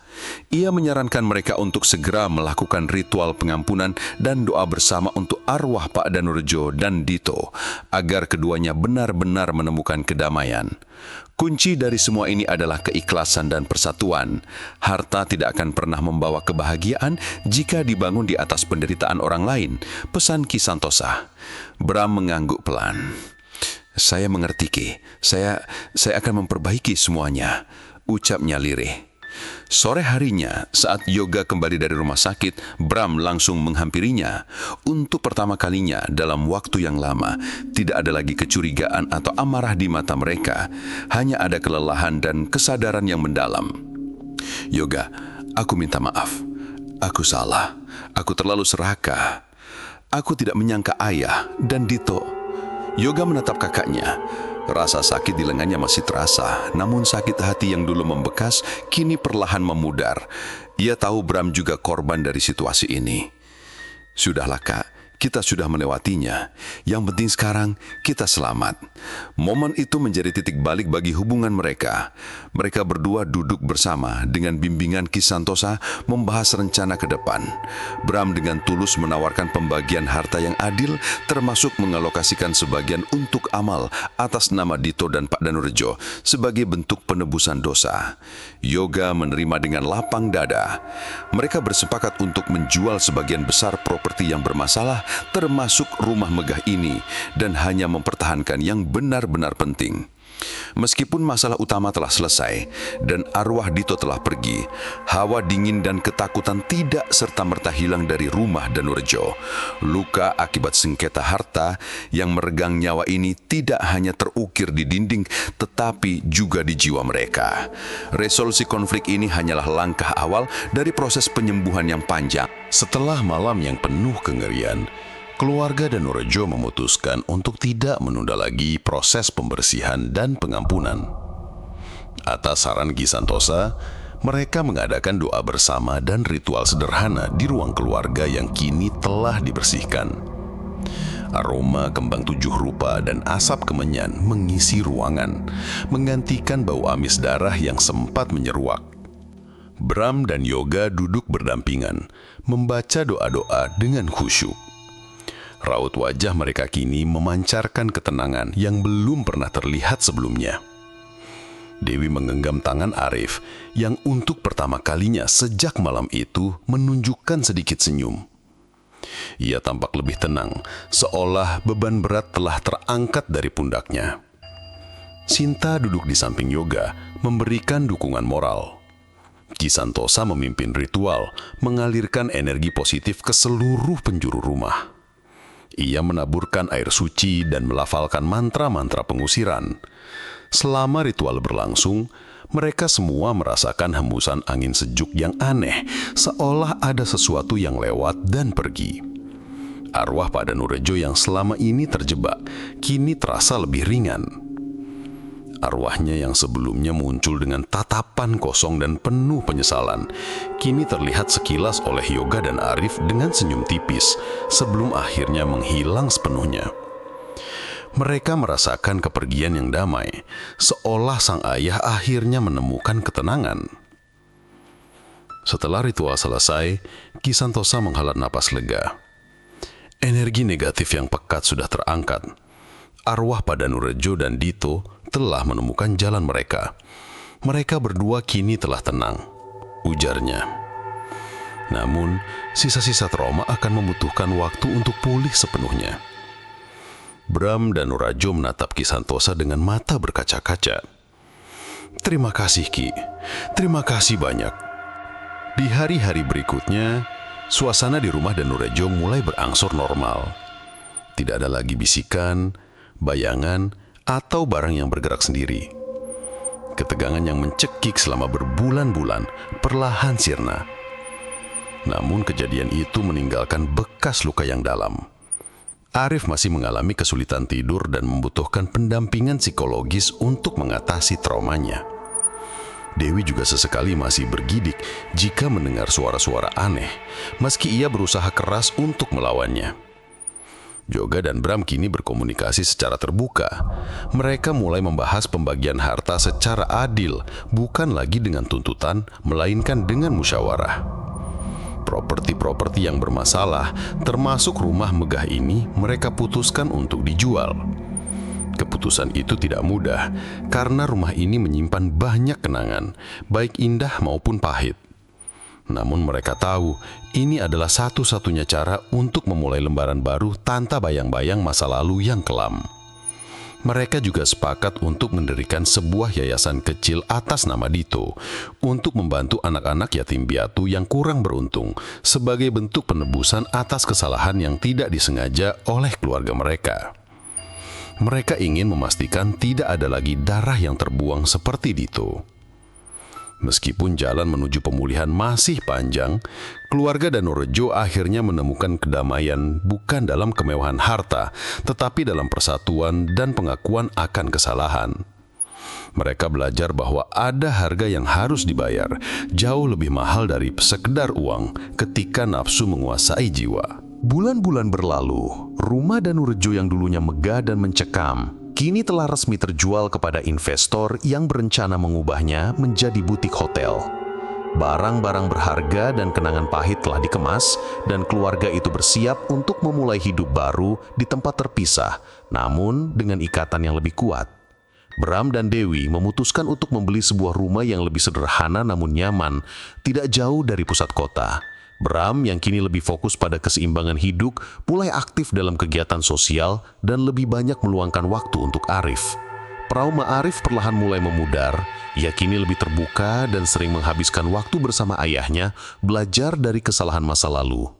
Ia menyarankan mereka untuk segera melakukan ritual pengampunan dan doa bersama untuk arwah Pak Danurejo dan Dito, agar keduanya benar-benar menemukan kedamaian. Kunci dari semua ini adalah keikhlasan dan persatuan. Harta tidak akan pernah membawa kebahagiaan jika dibangun di atas penderitaan orang lain, pesan Ki Santosa. Bram mengangguk pelan. Saya mengerti, Ki. Saya akan memperbaiki semuanya, ucapnya lirih. Sore harinya, saat Yoga kembali dari rumah sakit, Bram langsung menghampirinya. Untuk pertama kalinya dalam waktu yang lama, tidak ada lagi kecurigaan atau amarah di mata mereka. Hanya ada kelelahan dan kesadaran yang mendalam. Yoga, aku minta maaf. Aku salah. Aku terlalu serakah. Aku tidak menyangka ayah dan Dito. Yoga menatap kakaknya. Rasa sakit di lengannya masih terasa, namun sakit hati yang dulu membekas kini perlahan memudar. Ia tahu Bram juga korban dari situasi ini. Sudahlah kak, kita sudah melewatinya. Yang penting sekarang kita selamat. Momen itu menjadi titik balik bagi hubungan mereka. Mereka berdua duduk bersama dengan bimbingan Ki Santosa membahas rencana ke depan. Bram dengan tulus menawarkan pembagian harta yang adil, termasuk mengalokasikan sebagian untuk amal atas nama Dito dan Pak Danurejo sebagai bentuk penebusan dosa. Yoga menerima dengan lapang dada. Mereka bersepakat untuk menjual sebagian besar properti yang bermasalah, termasuk rumah megah ini, dan hanya mempertahankan yang benar-benar penting. Meskipun masalah utama telah selesai dan arwah Dito telah pergi, hawa dingin dan ketakutan tidak serta-merta hilang dari rumah Danurejo. Luka akibat sengketa harta yang meregang nyawa ini tidak hanya terukir di dinding, tetapi juga di jiwa mereka. Resolusi konflik ini hanyalah langkah awal dari proses penyembuhan yang panjang. Setelah malam yang penuh kengerian, keluarga Danurejo memutuskan untuk tidak menunda lagi proses pembersihan dan pengampunan. Atas saran Ki Santosa, mereka mengadakan doa bersama dan ritual sederhana di ruang keluarga yang kini telah dibersihkan. Aroma kembang 7 rupa dan asap kemenyan mengisi ruangan, menggantikan bau amis darah yang sempat menyeruak. Bram dan Yoga duduk berdampingan, membaca doa-doa dengan khusyuk. Raut wajah mereka kini memancarkan ketenangan yang belum pernah terlihat sebelumnya. Dewi menggenggam tangan Arif yang untuk pertama kalinya sejak malam itu menunjukkan sedikit senyum. Ia tampak lebih tenang, seolah beban berat telah terangkat dari pundaknya. Sinta duduk di samping Yoga, memberikan dukungan moral. Ki Santosa memimpin ritual, mengalirkan energi positif ke seluruh penjuru rumah. Ia menaburkan air suci dan melafalkan mantra-mantra pengusiran. Selama ritual berlangsung, mereka semua merasakan hembusan angin sejuk yang aneh, seolah ada sesuatu yang lewat dan pergi. Arwah Pak Danurejo yang selama ini terjebak, kini terasa lebih ringan. Arwahnya yang sebelumnya muncul dengan tatapan kosong dan penuh penyesalan, kini terlihat sekilas oleh Yoga dan Arif dengan senyum tipis, sebelum akhirnya menghilang sepenuhnya. Mereka merasakan kepergian yang damai, seolah sang ayah akhirnya menemukan ketenangan. Setelah ritual selesai, Ki Santosa menghela napas lega. Energi negatif yang pekat sudah terangkat. Arwah Pak Danurejo dan Dito telah menemukan jalan mereka. Mereka berdua kini telah tenang, ujarnya. Namun, sisa-sisa trauma akan membutuhkan waktu untuk pulih sepenuhnya. Bram dan Danurejo menatap Ki Santosa dengan mata berkaca-kaca. Terima kasih Ki, terima kasih banyak. Di hari-hari berikutnya, suasana di rumah Danurejo mulai berangsur normal. Tidak ada lagi bisikan, bayangan, atau barang yang bergerak sendiri. Ketegangan yang mencekik selama berbulan-bulan perlahan sirna. Namun kejadian itu meninggalkan bekas luka yang dalam. Arif masih mengalami kesulitan tidur dan membutuhkan pendampingan psikologis untuk mengatasi traumanya. Dewi juga sesekali masih bergidik jika mendengar suara-suara aneh, meski ia berusaha keras untuk melawannya. Yoga dan Bram kini berkomunikasi secara terbuka. Mereka mulai membahas pembagian harta secara adil, bukan lagi dengan tuntutan, melainkan dengan musyawarah. Properti-properti yang bermasalah, termasuk rumah megah ini, mereka putuskan untuk dijual. Keputusan itu tidak mudah, karena rumah ini menyimpan banyak kenangan, baik indah maupun pahit. Namun mereka tahu, ini adalah satu-satunya cara untuk memulai lembaran baru tanpa bayang-bayang masa lalu yang kelam. Mereka juga sepakat untuk mendirikan sebuah yayasan kecil atas nama Dito untuk membantu anak-anak yatim piatu yang kurang beruntung sebagai bentuk penebusan atas kesalahan yang tidak disengaja oleh keluarga mereka. Mereka ingin memastikan tidak ada lagi darah yang terbuang seperti Dito. Meskipun jalan menuju pemulihan masih panjang, keluarga Danurejo akhirnya menemukan kedamaian bukan dalam kemewahan harta, tetapi dalam persatuan dan pengakuan akan kesalahan. Mereka belajar bahwa ada harga yang harus dibayar, jauh lebih mahal dari sekedar uang ketika nafsu menguasai jiwa. Bulan-bulan berlalu, rumah Danurejo yang dulunya megah dan mencekam, kini telah resmi terjual kepada investor yang berencana mengubahnya menjadi butik hotel. Barang-barang berharga dan kenangan pahit telah dikemas, dan keluarga itu bersiap untuk memulai hidup baru di tempat terpisah, namun dengan ikatan yang lebih kuat. Bram dan Dewi memutuskan untuk membeli sebuah rumah yang lebih sederhana namun nyaman, tidak jauh dari pusat kota. Bram yang kini lebih fokus pada keseimbangan hidup, mulai aktif dalam kegiatan sosial dan lebih banyak meluangkan waktu untuk Arif. Trauma Arif perlahan mulai memudar, ia kini lebih terbuka dan sering menghabiskan waktu bersama ayahnya, belajar dari kesalahan masa lalu.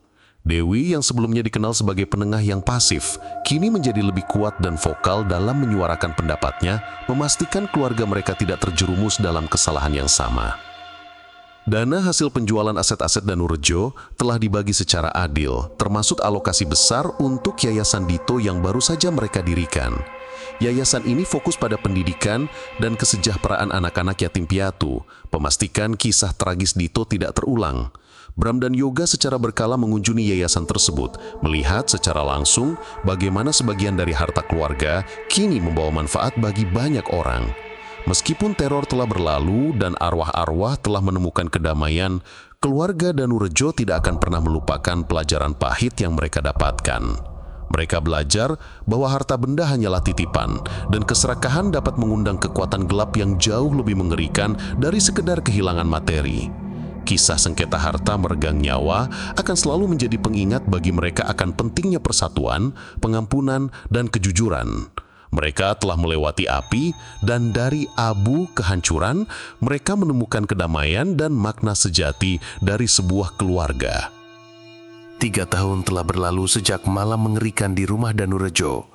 Dewi yang sebelumnya dikenal sebagai penengah yang pasif, kini menjadi lebih kuat dan vokal dalam menyuarakan pendapatnya, memastikan keluarga mereka tidak terjerumus dalam kesalahan yang sama. Dana hasil penjualan aset-aset Danurejo telah dibagi secara adil, termasuk alokasi besar untuk Yayasan Dito yang baru saja mereka dirikan. Yayasan ini fokus pada pendidikan dan kesejahteraan anak-anak yatim piatu, memastikan kisah tragis Dito tidak terulang. Bram dan Yoga secara berkala mengunjungi yayasan tersebut, melihat secara langsung bagaimana sebagian dari harta keluarga kini membawa manfaat bagi banyak orang. Meskipun teror telah berlalu dan arwah-arwah telah menemukan kedamaian, keluarga Danurejo tidak akan pernah melupakan pelajaran pahit yang mereka dapatkan. Mereka belajar bahwa harta benda hanyalah titipan, dan keserakahan dapat mengundang kekuatan gelap yang jauh lebih mengerikan dari sekedar kehilangan materi. Kisah sengketa harta meregang nyawa akan selalu menjadi pengingat bagi mereka akan pentingnya persatuan, pengampunan, dan kejujuran. Mereka telah melewati api, dan dari abu kehancuran, mereka menemukan kedamaian dan makna sejati dari sebuah keluarga. 3 tahun telah berlalu sejak malam mengerikan di rumah Danurejo.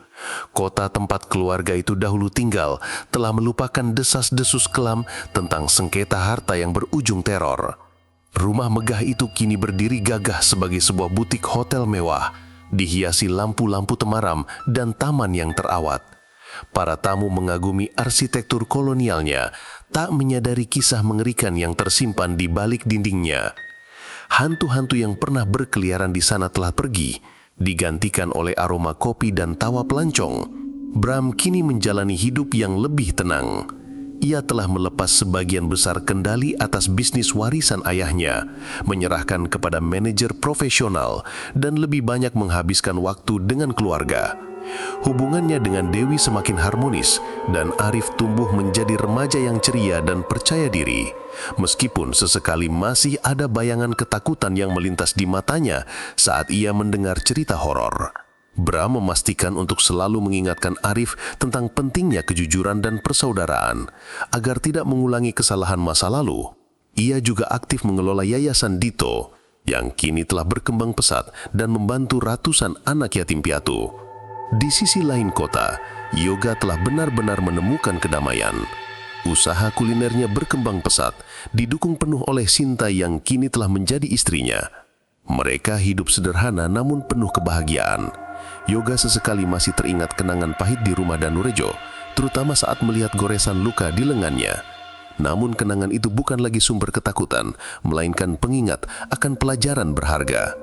Kota tempat keluarga itu dahulu tinggal telah melupakan desas-desus kelam tentang sengketa harta yang berujung teror. Rumah megah itu kini berdiri gagah sebagai sebuah butik hotel mewah, dihiasi lampu-lampu temaram dan taman yang terawat. Para tamu mengagumi arsitektur kolonialnya, tak menyadari kisah mengerikan yang tersimpan di balik dindingnya. Hantu-hantu yang pernah berkeliaran di sana telah pergi, digantikan oleh aroma kopi dan tawa pelancong. Bram kini menjalani hidup yang lebih tenang. Ia telah melepas sebagian besar kendali atas bisnis warisan ayahnya, menyerahkan kepada manajer profesional, dan lebih banyak menghabiskan waktu dengan keluarga. Hubungannya dengan Dewi semakin harmonis, dan Arif tumbuh menjadi remaja yang ceria dan percaya diri. Meskipun sesekali masih ada bayangan ketakutan yang melintas di matanya saat ia mendengar cerita horor. Bram memastikan untuk selalu mengingatkan Arif tentang pentingnya kejujuran dan persaudaraan, agar tidak mengulangi kesalahan masa lalu. Ia juga aktif mengelola Yayasan Dito, yang kini telah berkembang pesat dan membantu ratusan anak yatim piatu. Di sisi lain kota, Yoga telah benar-benar menemukan kedamaian. Usaha kulinernya berkembang pesat, didukung penuh oleh Sinta yang kini telah menjadi istrinya. Mereka hidup sederhana namun penuh kebahagiaan. Yoga sesekali masih teringat kenangan pahit di rumah Danurejo, terutama saat melihat goresan luka di lengannya. Namun kenangan itu bukan lagi sumber ketakutan, melainkan pengingat akan pelajaran berharga.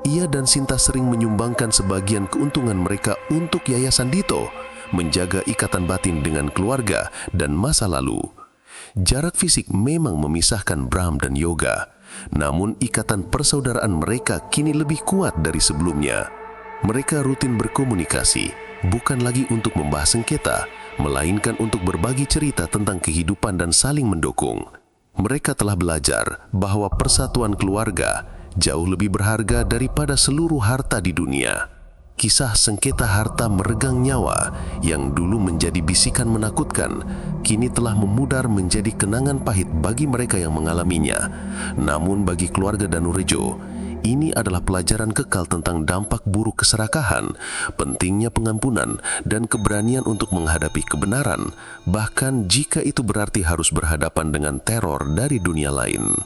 Ia dan Sinta sering menyumbangkan sebagian keuntungan mereka untuk Yayasan Dito, menjaga ikatan batin dengan keluarga dan masa lalu. Jarak fisik memang memisahkan Bram dan Yoga, namun ikatan persaudaraan mereka kini lebih kuat dari sebelumnya. Mereka rutin berkomunikasi, bukan lagi untuk membahas sengketa, melainkan untuk berbagi cerita tentang kehidupan dan saling mendukung. Mereka telah belajar bahwa persatuan keluarga jauh lebih berharga daripada seluruh harta di dunia. Kisah sengketa harta meregang nyawa yang dulu menjadi bisikan menakutkan, kini telah memudar menjadi kenangan pahit bagi mereka yang mengalaminya. Namun bagi keluarga Danurejo, ini adalah pelajaran kekal tentang dampak buruk keserakahan, pentingnya pengampunan, dan keberanian untuk menghadapi kebenaran, bahkan jika itu berarti harus berhadapan dengan teror dari dunia lain.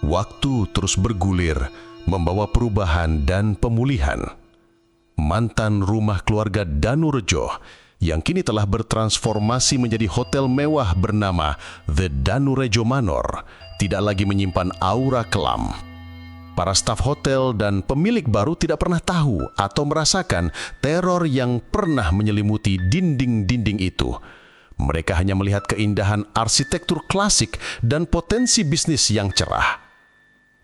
Waktu terus bergulir, membawa perubahan dan pemulihan. Mantan rumah keluarga Danurejo yang kini telah bertransformasi menjadi hotel mewah bernama The Danurejo Manor tidak lagi menyimpan aura kelam. Para staf hotel dan pemilik baru tidak pernah tahu atau merasakan teror yang pernah menyelimuti dinding-dinding itu. Mereka hanya melihat keindahan arsitektur klasik dan potensi bisnis yang cerah.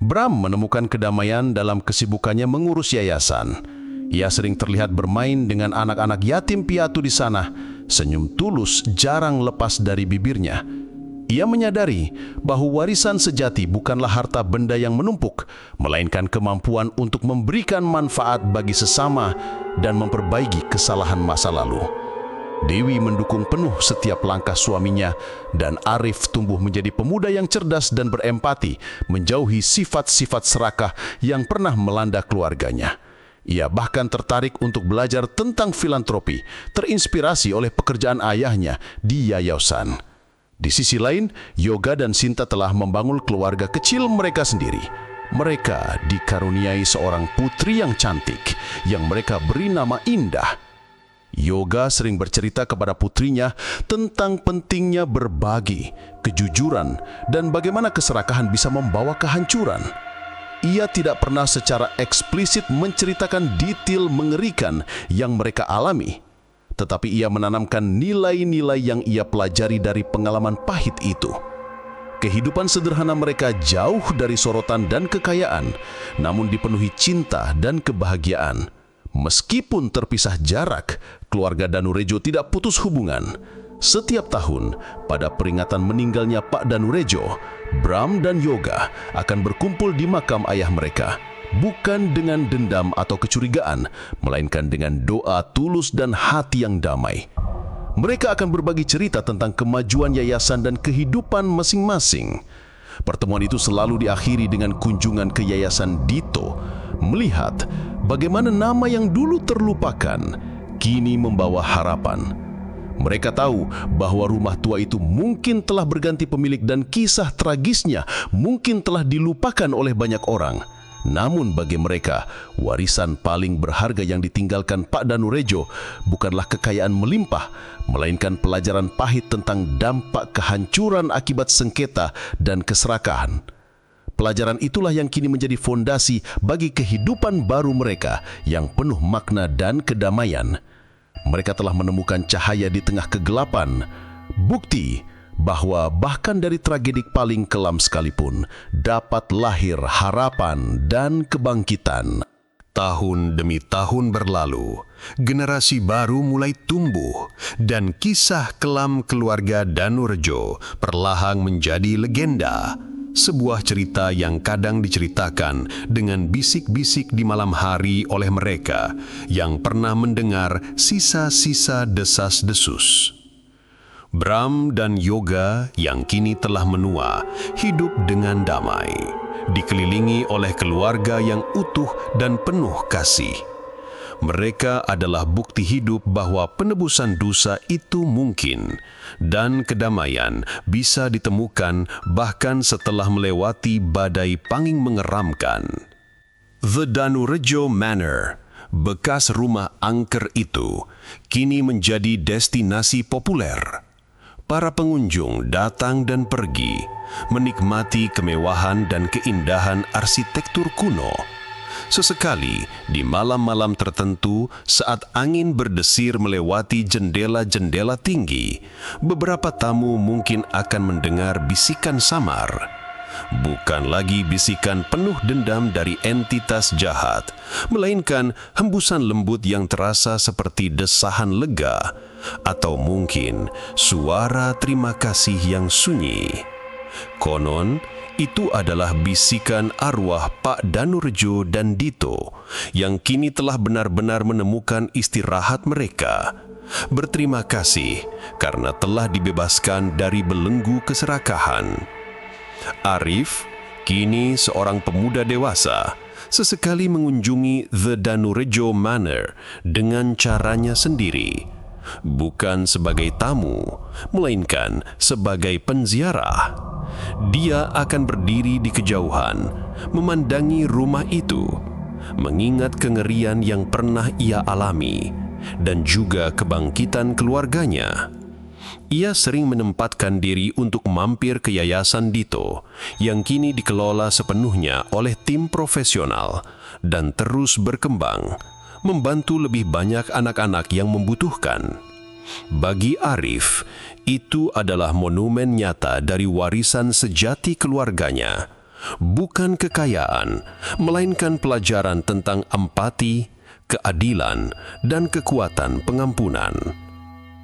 Bram menemukan kedamaian dalam kesibukannya mengurus yayasan. Ia sering terlihat bermain dengan anak-anak yatim piatu di sana. Senyum tulus jarang lepas dari bibirnya. Ia menyadari bahwa warisan sejati bukanlah harta benda yang menumpuk, melainkan kemampuan untuk memberikan manfaat bagi sesama dan memperbaiki kesalahan masa lalu. Dewi mendukung penuh setiap langkah suaminya, dan Arif tumbuh menjadi pemuda yang cerdas dan berempati, menjauhi sifat-sifat serakah yang pernah melanda keluarganya. Ia bahkan tertarik untuk belajar tentang filantropi, terinspirasi oleh pekerjaan ayahnya di yayasan. Di sisi lain, Yoga dan Sinta telah membangun keluarga kecil mereka sendiri. Mereka dikaruniai seorang putri yang cantik, yang mereka beri nama Indah. Yoga sering bercerita kepada putrinya tentang pentingnya berbagi, kejujuran, dan bagaimana keserakahan bisa membawa kehancuran. Ia tidak pernah secara eksplisit menceritakan detail mengerikan yang mereka alami, tetapi ia menanamkan nilai-nilai yang ia pelajari dari pengalaman pahit itu. Kehidupan sederhana mereka jauh dari sorotan dan kekayaan, namun dipenuhi cinta dan kebahagiaan. Meskipun terpisah jarak, keluarga Danurejo tidak putus hubungan. Setiap tahun, pada peringatan meninggalnya Pak Danurejo, Bram dan Yoga akan berkumpul di makam ayah mereka, bukan dengan dendam atau kecurigaan, melainkan dengan doa tulus dan hati yang damai. Mereka akan berbagi cerita tentang kemajuan yayasan dan kehidupan masing-masing. Pertemuan itu selalu diakhiri dengan kunjungan ke Yayasan Dito, melihat bagaimana nama yang dulu terlupakan kini membawa harapan. Mereka tahu bahwa rumah tua itu mungkin telah berganti pemilik dan kisah tragisnya mungkin telah dilupakan oleh banyak orang. Namun bagi mereka, warisan paling berharga yang ditinggalkan Pak Danurejo bukanlah kekayaan melimpah, melainkan pelajaran pahit tentang dampak kehancuran akibat sengketa dan keserakahan. Pelajaran itulah yang kini menjadi fondasi bagi kehidupan baru mereka yang penuh makna dan kedamaian. Mereka telah menemukan cahaya di tengah kegelapan, bukti bahwa bahkan dari tragedi paling kelam sekalipun dapat lahir harapan dan kebangkitan. Tahun demi tahun berlalu, generasi baru mulai tumbuh, dan kisah kelam keluarga Danurejo perlahan menjadi legenda. Sebuah cerita yang kadang diceritakan dengan bisik-bisik di malam hari oleh mereka yang pernah mendengar sisa-sisa desas-desus. Bram dan Yoga yang kini telah menua, hidup dengan damai, dikelilingi oleh keluarga yang utuh dan penuh kasih. Mereka adalah bukti hidup bahwa penebusan dosa itu mungkin, dan kedamaian bisa ditemukan bahkan setelah melewati badai panging mengeramkan. The Danurejo Manor, bekas rumah angker itu, kini menjadi destinasi populer. Para pengunjung datang dan pergi, menikmati kemewahan dan keindahan arsitektur kuno. Sesekali, di malam-malam tertentu, saat angin berdesir melewati jendela-jendela tinggi, beberapa tamu mungkin akan mendengar bisikan samar. Bukan lagi bisikan penuh dendam dari entitas jahat, melainkan hembusan lembut yang terasa seperti desahan lega, atau mungkin suara terima kasih yang sunyi. Konon, itu adalah bisikan arwah Pak Danurejo dan Dito yang kini telah benar-benar menemukan istirahat mereka. Berterima kasih karena telah dibebaskan dari belenggu keserakahan. Arif, kini seorang pemuda dewasa, sesekali mengunjungi The Danurejo Manor dengan caranya sendiri, bukan sebagai tamu, melainkan sebagai penziarah. Dia akan berdiri di kejauhan, memandangi rumah itu, mengingat kengerian yang pernah ia alami, dan juga kebangkitan keluarganya. Ia sering menempatkan diri untuk mampir ke Yayasan Dito yang kini dikelola sepenuhnya oleh tim profesional dan terus berkembang, membantu lebih banyak anak-anak yang membutuhkan. Bagi Arif, itu adalah monumen nyata dari warisan sejati keluarganya, bukan kekayaan, melainkan pelajaran tentang empati, keadilan, dan kekuatan pengampunan.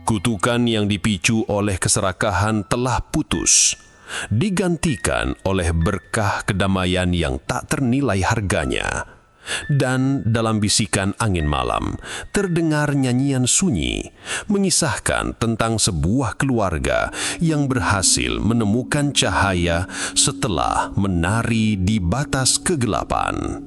Kutukan yang dipicu oleh keserakahan telah putus, digantikan oleh berkah kedamaian yang tak ternilai harganya. Dan dalam bisikan angin malam, terdengar nyanyian sunyi, mengisahkan tentang sebuah keluarga yang berhasil menemukan cahaya setelah menari di batas kegelapan.